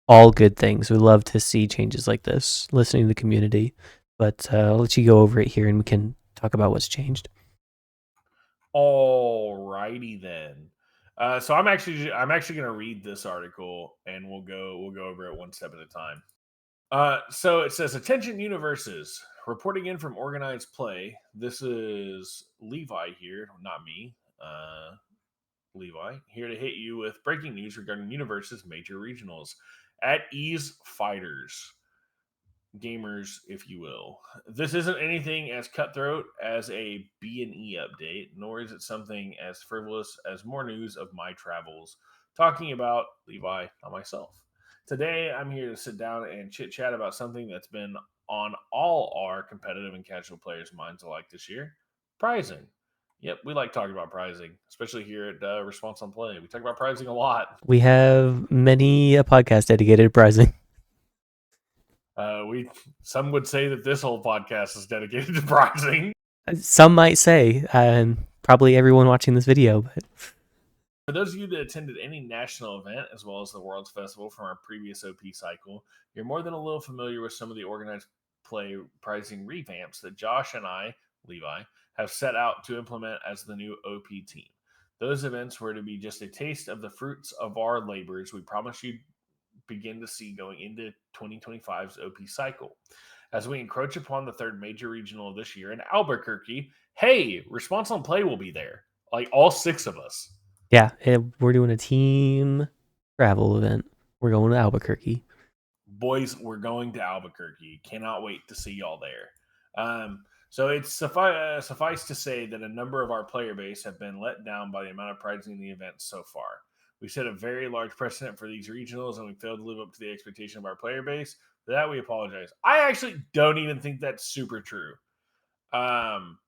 all good things. We love to see changes like this, listening to the community. But I'll let you go over it here and we can talk about what's changed.
Alrighty then. So I'm actually going to read this article, and we'll go over it one step at a time. So it says, "Attention Universes, reporting in from organized play. This is Levi here, not me. Levi here to hit you with breaking news regarding Universes major regionals at Ease Fighters." Gamers, if you will. This isn't anything as cutthroat as a B&E update, nor is it something as frivolous as more news of my travels, talking about Levi, not myself. Today, I'm here to sit down and chit chat about something that's been on all our competitive and casual players' minds alike this year: prizing. Yep, we like talking about prizing, especially here at Response on Play. We talk about prizing a lot.
We have many a podcast dedicated to prizing.
We Some would say that this whole podcast is dedicated to prizing.
Some might say, probably everyone watching this video, but
For those of you that attended any national event as well as the World's Festival from our previous OP cycle, you're more than a little familiar with some of the organized play pricing revamps that Josh and I, Levi, have set out to implement as the new OP team. Those events were to be just a taste of the fruits of our labors we promise you begin to see going into 2025's OP cycle. As we encroach upon the third major regional of this year in Albuquerque, hey, Response on Play will be there. Like all six of us.
yeah, we're doing a team travel event. We're going to Albuquerque.
Boys, we're going to Albuquerque. Cannot wait to see y'all there. So it's suffice to say that a number of our player base have been let down by the amount of prizing in the event so far. We set a very large precedent for these regionals, and we failed to live up to the expectation of our player base. For that, we apologize. I actually don't even think that's super true. Um,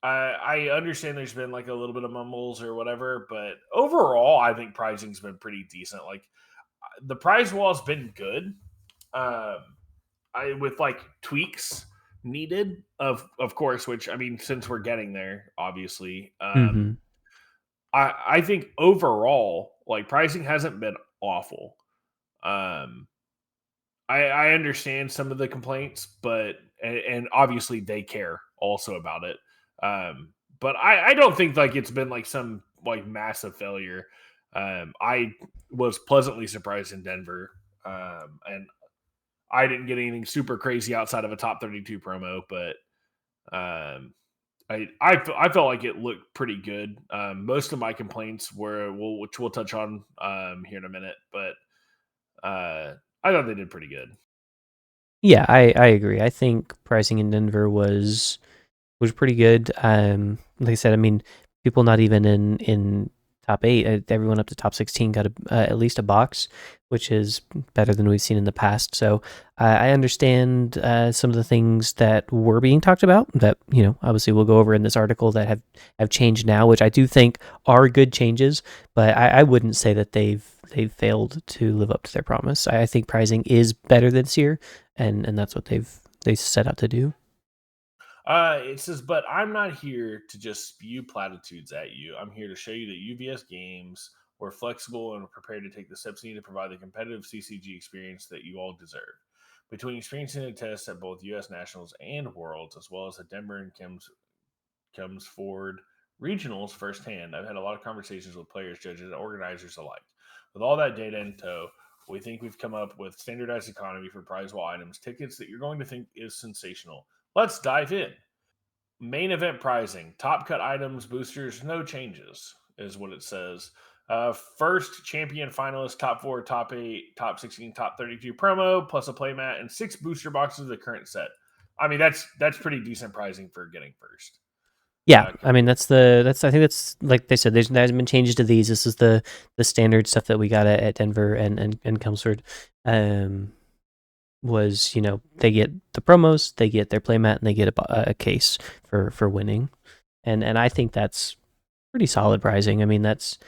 I understand there's been like a little bit of mumbles or whatever, but overall, I think prizing's been pretty decent. Like the prize wall's been good. Um, I with like tweaks needed, of course. Which I mean, since we're getting there, obviously,
Mm-hmm.
I think overall, like pricing hasn't been awful. Um, I understand some of the complaints, but and obviously they care also about it. But I don't think like it's been like some like massive failure. I was pleasantly surprised in Denver, and I didn't get anything super crazy outside of a top 32 promo, but um, I felt like it looked pretty good. Most of my complaints were, which we'll touch on here in a minute, but I thought they did pretty good.
Yeah, I agree. I think pricing in Denver was pretty good. Like I said, I mean, people not even in top eight, everyone up to top 16 got at least a box, which is better than we've seen in the past. So I understand some of the things that were being talked about that, obviously we'll go over in this article that have changed now, which I do think are good changes, but I wouldn't say that they've failed to live up to their promise. I think pricing is better this year, and that's what they set out to do.
It says, but I'm not here to just spew platitudes at you. I'm here to show you that UVS games were flexible and prepared to take the steps needed to provide the competitive CCG experience that you all deserve. Between experiencing the tests at both US Nationals and Worlds, as well as the Denver and Chelmsford regionals firsthand, I've had a lot of conversations with players, judges, and organizers alike. With all that data in tow, we think we've come up with standardized economy for prize wall items, tickets that you're going to think is sensational. Let's dive in. Main event pricing, top cut items, boosters, no changes, is what it says. First champion finalist, top four, top eight, top 16, top 32 promo, plus a playmat, and 6 booster boxes of the current set. I mean, that's pretty decent pricing for getting first.
Yeah, I mean
Complete.
that's I think that's like they said. There hasn't been changes to these. This is the standard stuff that we got at Denver and Chelmsford. Um, was they get the promos, they get their playmat, and they get a case for winning, and I think that's pretty solid pricing. I mean that's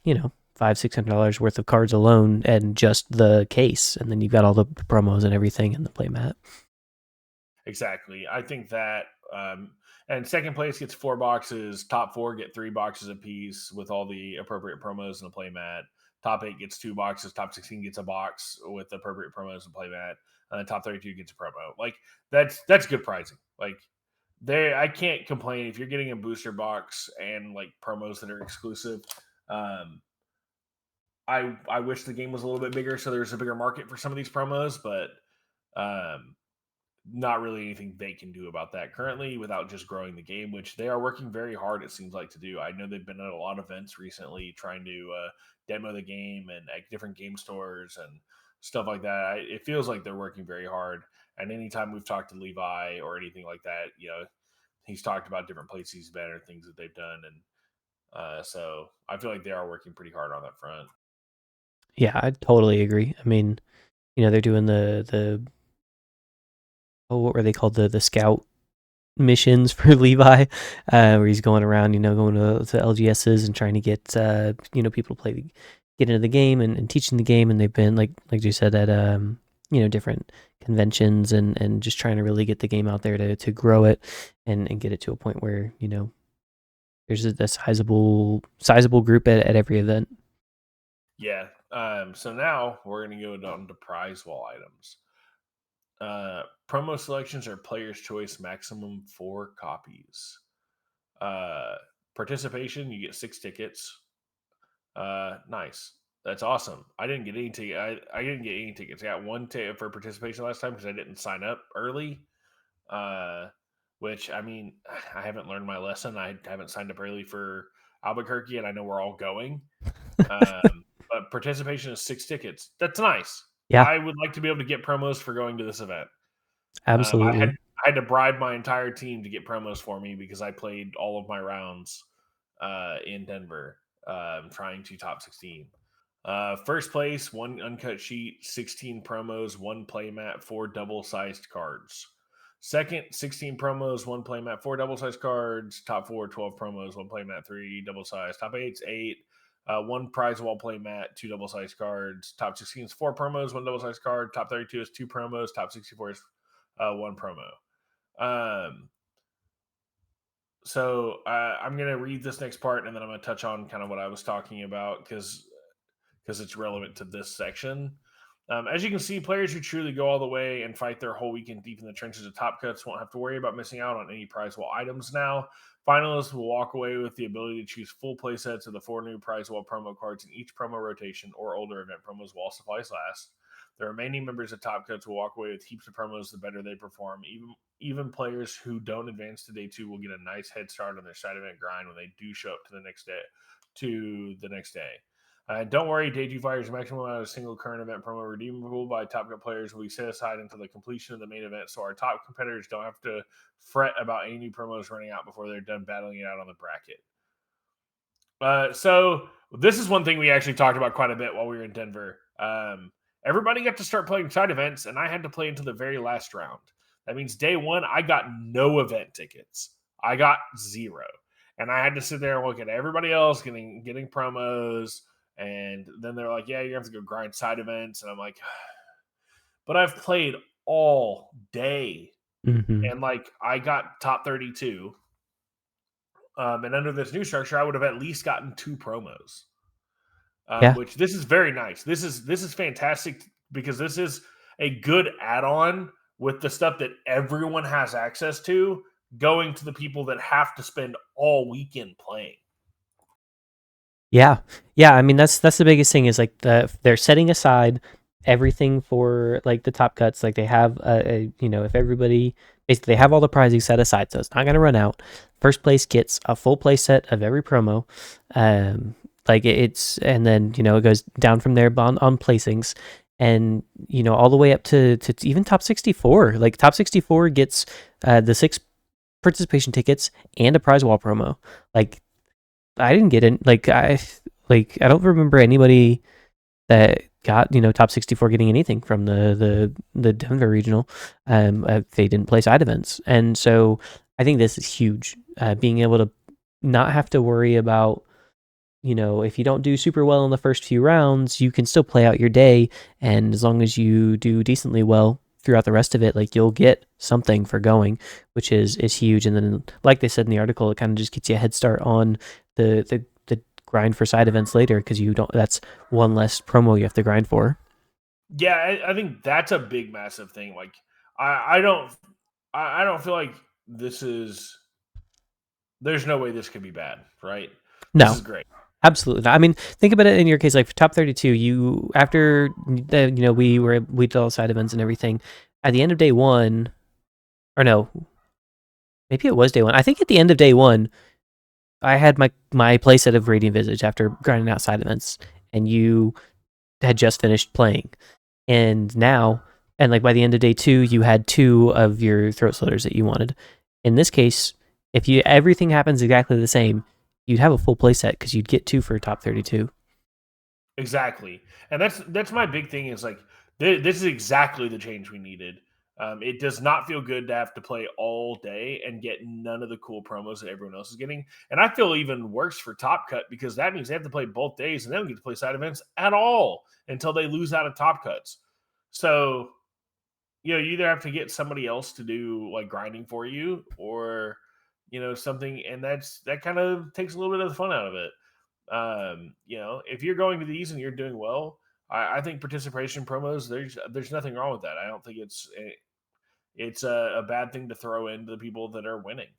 $500-$600 worth of cards alone, and just the case, and then you've got all the promos and everything in the playmat.
Exactly. I think that, and second place gets 4 boxes. Top four get 3 boxes apiece with all the appropriate promos and the playmat. Top eight gets 2 boxes. Top 16 gets a box with the appropriate promos and playmat. And then top 32 gets a promo. Like that's good pricing. Like I can't complain if you're getting a booster box and like promos that are exclusive. Um, I wish the game was a little bit bigger so there's a bigger market for some of these promos, but um, not really anything they can do about that currently without just growing the game, which they are working very hard, it seems like, to do. I know they've been at a lot of events recently trying to demo the game and at different game stores and stuff like that. It feels like they're working very hard. And anytime we've talked to Levi or anything like that, he's talked about different places he's been or things that they've done. And so I feel like they are working pretty hard on that front.
Yeah, I totally agree. I mean, they're doing the what were they called, the scout missions for Levi, where he's going around, going to LGSs and trying to get people to get into the game and teaching the game, and they've been like you said at different conventions and just trying to really get the game out there to grow it and get it to a point where there's a sizable group at every event.
Yeah. So now we're going to go down to prize wall items. Promo selections are player's choice, maximum 4 copies. Uh, Participation, you get 6 tickets. Nice. That's awesome. I didn't get any ticket. I didn't get any tickets. I got 1 ticket for participation last time because I didn't sign up early. Uh, which I mean, I haven't learned my lesson. I haven't signed up early for Albuquerque, and I know we're all going. But participation is 6 tickets. That's nice.
Yeah,
I would like to be able to get promos for going to this event. I had
absolutely.
I had to bribe my entire team to get promos for me because I played all of my rounds in Denver, trying to top 16. First place, 1 uncut sheet, 16 promos, 1 playmat, 4 double-sized cards. Second, 16 promos, 1 playmat, 4 double-sized cards. Top four, 12 promos, 1 playmat, 3 double-sized. Top eight's 8, 1 prize wall playmat, 2 double-sized cards. Top 16 is 4 promos, 1 double-sized card. Top 32 is 2 promos. Top 64 is 1 promo. Um, so I'm gonna read this next part, and then I'm gonna touch on kind of what I was talking about because it's relevant to this section. As you can see, players who truly go all the way and fight their whole weekend deep in the trenches of Top Cuts won't have to worry about missing out on any prize wall items now. Finalists will walk away with the ability to choose full playsets of the 4 new prize wall promo cards in each promo rotation or older event promos while supplies last. The remaining members of Top Cuts will walk away with heaps of promos the better they perform. Even players who don't advance to day 2 will get a nice head start on their side event grind when they do show up to the next day. Don't worry, Day 2 Fire's maximum amount of single current event promo redeemable by Top Cut players will be set aside until the completion of the main event, so our top competitors don't have to fret about any new promos running out before they're done battling it out on the bracket. So this is one thing we actually talked about quite a bit while we were in Denver. Everybody got to start playing side events, and I had to play until the very last round. That means day 1, I got no event tickets. I got 0. And I had to sit there and look at everybody else getting promos. And then they're like, yeah, you have to go grind side events. And I'm like, but I've played all day.
Mm-hmm.
And like, I got top 32. And under this new structure, I would have at least gotten 2 promos.
Yeah.
Which this is very nice. This is fantastic because this is a good add-on with the stuff that everyone has access to, going to the people that have to spend all weekend playing.
Yeah, yeah. I mean, that's the biggest thing is like they're setting aside everything for like the top cuts. Like they have if everybody basically they have all the prizing set aside, so it's not gonna run out. First place gets a full play set of every promo. Like it's and then it goes down from there on placings, and all the way up to even top 64. Like top 64 gets the 6 participation tickets and a prize wall promo. Like I didn't get in. I don't remember anybody that got top 64 getting anything from the Denver regional. They didn't play side events, and so I think this is huge. Being able to not have to worry about if you don't do super well in the first few rounds, you can still play out your day, and as long as you do decently well throughout the rest of it, like you'll get something for going, which is huge. And then, like they said in the article, it kind of just gets you a head start on the grind for side events later because you don't. That's one less promo you have to grind for.
Yeah, I think that's a big, massive thing. Like, I don't feel like this is. There's no way this could be bad, right? This
No,
is great.
absolutely not. I mean, think about it in your case, like for top 32, you after we did all side events and everything. At the end of day one, or no, maybe it was day one. I think at the end of day one, I had my playset of Radiant Visage after grinding out side events, and you had just finished playing, and now, and like by the end of day two, you had two of your throat sliters that you wanted. In this case, if you everything happens exactly the same, you'd have a full playset because you'd get two for top 32.
Exactly, and that's my big thing is like this is exactly the change we needed. It does not feel good to have to play all day and get none of the cool promos that everyone else is getting. And I feel even worse for Top Cut because that means they have to play both days and they don't get to play side events at all until they lose out of Top Cuts. So you either have to get somebody else to do like grinding for you or something, and that kind of takes a little bit of the fun out of it. If you're going to these and you're doing well, I think participation promos, there's nothing wrong with that. I don't think it's a bad thing to throw into the people that are winning.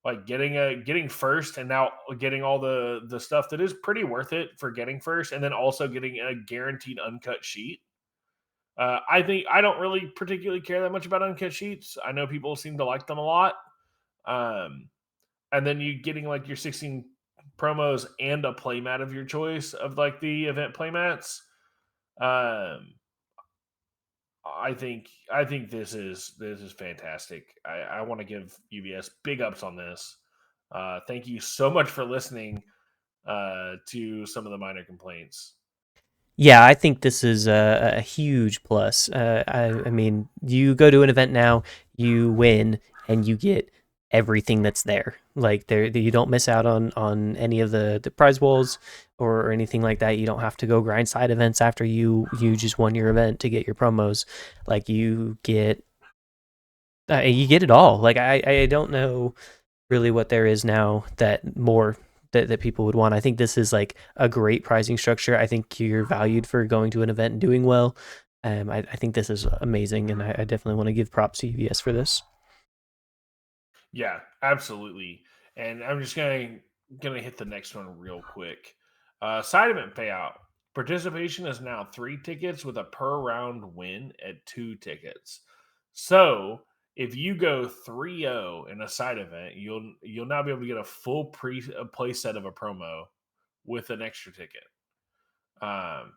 Like getting first and now getting all the stuff that is pretty worth it for getting first, and then also getting a guaranteed uncut sheet. I think I don't really particularly care that much about uncut sheets. I know people seem to like them a lot. Um, and then you getting like your 16 promos and a playmat of your choice of like the event playmats. Um, I think this is fantastic. I want to give UVS big ups on this. Thank you so much for listening to some of the minor complaints.
Yeah, I think this is a huge plus. I mean, you go to an event now, you win, and you get everything that's there. Like you don't miss out on any of the prize walls or anything like that. You don't have to go grind side events after you just won your event to get your promos. Like you get it all. Like I don't know really what there is now that more that people would want. I think this is like a great pricing structure. I think you're valued for going to an event and doing well. I think this is amazing, and I definitely want to give props to UVS for this.
Yeah, absolutely. And I'm just gonna hit the next one real quick. Side event payout. Participation is now 3 tickets with a per round win at 2 tickets. So if you go 3-0 in a side event, you'll now be able to get a full play set of a promo with an extra ticket. Um,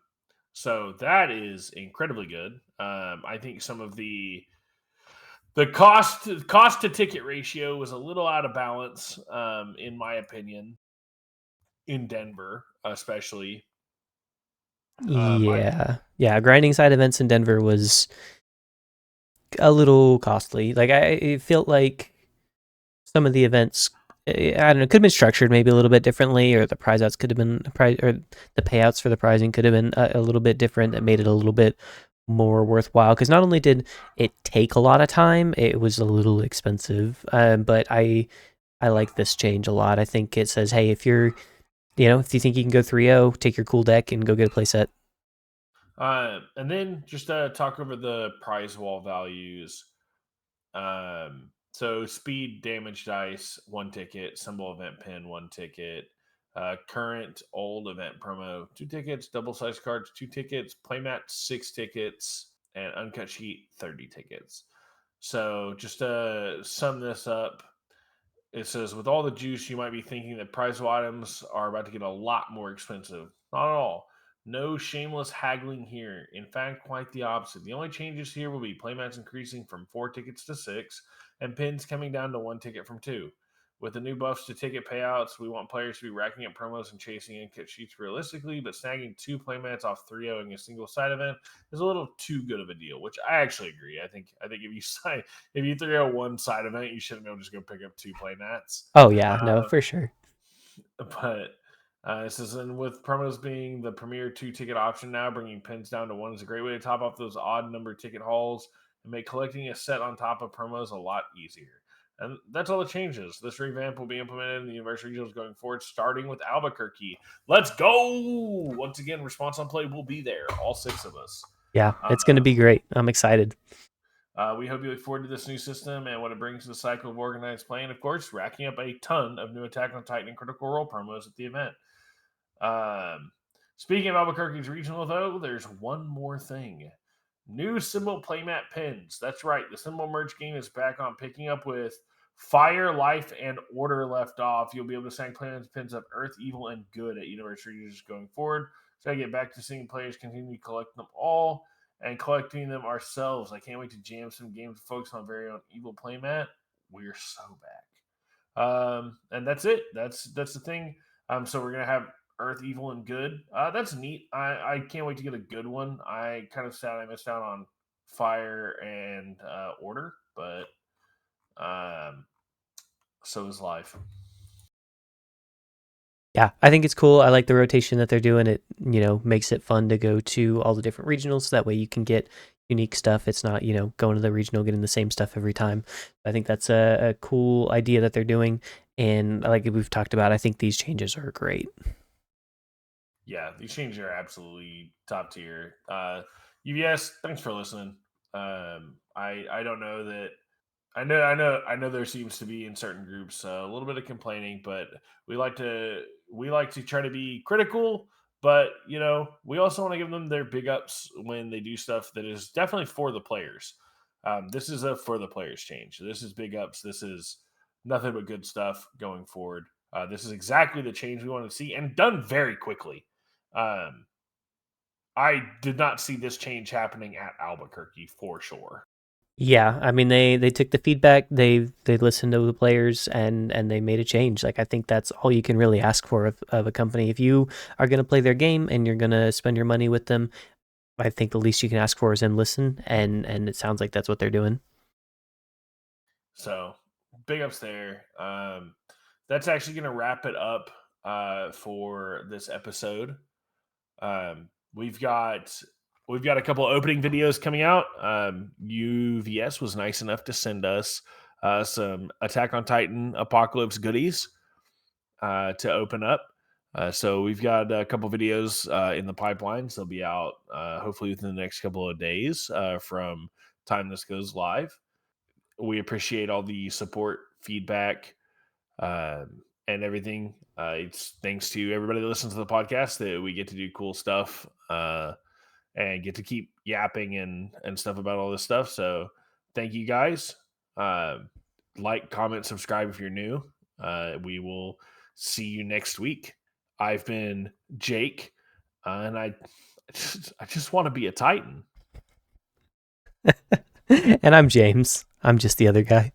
so that is incredibly good. I think some of the cost to ticket ratio was a little out of balance, in my opinion, in Denver, especially. I
Yeah. Grinding side events in Denver was a little costly. Like it felt like some of the events, I don't know, could have been structured maybe a little bit differently, or the prize outs could have been or the payouts for the prizing could have been a little bit different. That made it a little bit more worthwhile because not only did it take a lot of time, it was a little expensive. But I like this change a lot. I think it says, hey, if you think you can go 3-0, take your cool deck and go get a playset.
and then just talk over the prize wall values. So speed damage dice, 1 ticket, symbol event pin, 1 ticket, current old event promo, 2 tickets, double size cards, 2 tickets, playmat, 6 tickets, and uncut sheet, 30 tickets. So just to sum this up, it says with all the juice, you might be thinking that prize items are about to get a lot more expensive. Not at all. No shameless haggling here. In fact, quite the opposite. The only changes here will be playmats increasing from 4 tickets to 6, and pins coming down to 1 ticket from 2. With the new buffs to ticket payouts, we want players to be racking up promos and chasing in kit sheets realistically, but snagging 2 playmats off 3-0ing a single side event is a little too good of a deal, which I actually agree. I think if you 3-0 one side event, you shouldn't be able to just go pick up 2 playmats.
Oh yeah, no,
Uh,
for sure.
but it says, and with promos being the premier 2 ticket option now, bringing pins down to 1 is a great way to top off those odd number ticket hauls and make collecting a set on top of promos a lot easier. And that's all the changes. This revamp will be implemented in the Universus Regionals going forward, starting with Albuquerque. Let's go! Once again, response on play will be there, all 6 of us.
Yeah, it's going to be great. I'm excited.
We hope you look forward to this new system and what it brings to the cycle of organized play, and of course, racking up a ton of new Attack on Titan and Critical Role promos at the event. Um, Speaking of Albuquerque's regional, though, there's one more thing. New symbol playmat pins. That's right. The symbol merge game is back on, picking up with Fire, Life, and Order left off. You'll be able to snag playmat pins of Earth, Evil, and Good at Universus Regions going forward. So I get back to seeing players continue to collect them all and collecting them ourselves. I can't wait to jam some games to focus on very own Evil playmat. We're so back. And that's it. That's the thing. So we're gonna have Earth, Evil, and Good. That's neat. I can't wait to get a good one. I kind of sad I missed out on Fire and Order, but so is life.
Yeah, I think it's cool. I like the rotation that they're doing. It, makes it fun to go to all the different regionals. So that way you can get unique stuff. It's not, going to the regional, getting the same stuff every time. I think that's a cool idea that they're doing. And like we've talked about, I think these changes are great.
Yeah, these changes are absolutely top tier. UVS, thanks for listening. I don't know that I know there seems to be in certain groups a little bit of complaining, but we like to we like to try to be critical, but we also want to give them their big ups when they do stuff that is definitely for the players. This is a for the players change. This is big ups. This is nothing but good stuff going forward. This is exactly the change we want to see and done very quickly. Um, I did not see this change happening at Albuquerque for sure.
Yeah, I mean they took the feedback, they listened to the players and they made a change. Like I think that's all you can really ask for of a company. If you are going to play their game and you're going to spend your money with them, I think the least you can ask for is in listen, and it sounds like that's what they're doing.
So big ups there. That's actually going to wrap it up for this episode. Um, we've got we've got a couple opening videos coming out. UVS was nice enough to send us some Attack on Titan Apocalypse goodies to open up. So we've got a couple videos in the pipelines. They'll be out hopefully within the next couple of days from time this goes live. We appreciate all the support, feedback, and everything. It's thanks to everybody that listens to the podcast that we get to do cool stuff and get to keep yapping and stuff about all this stuff. So thank you guys. Uh, like, comment, subscribe if you're new. We will see you next week. I've been Jake, and I just want to be a Titan.
And I'm James. I'm just the other guy.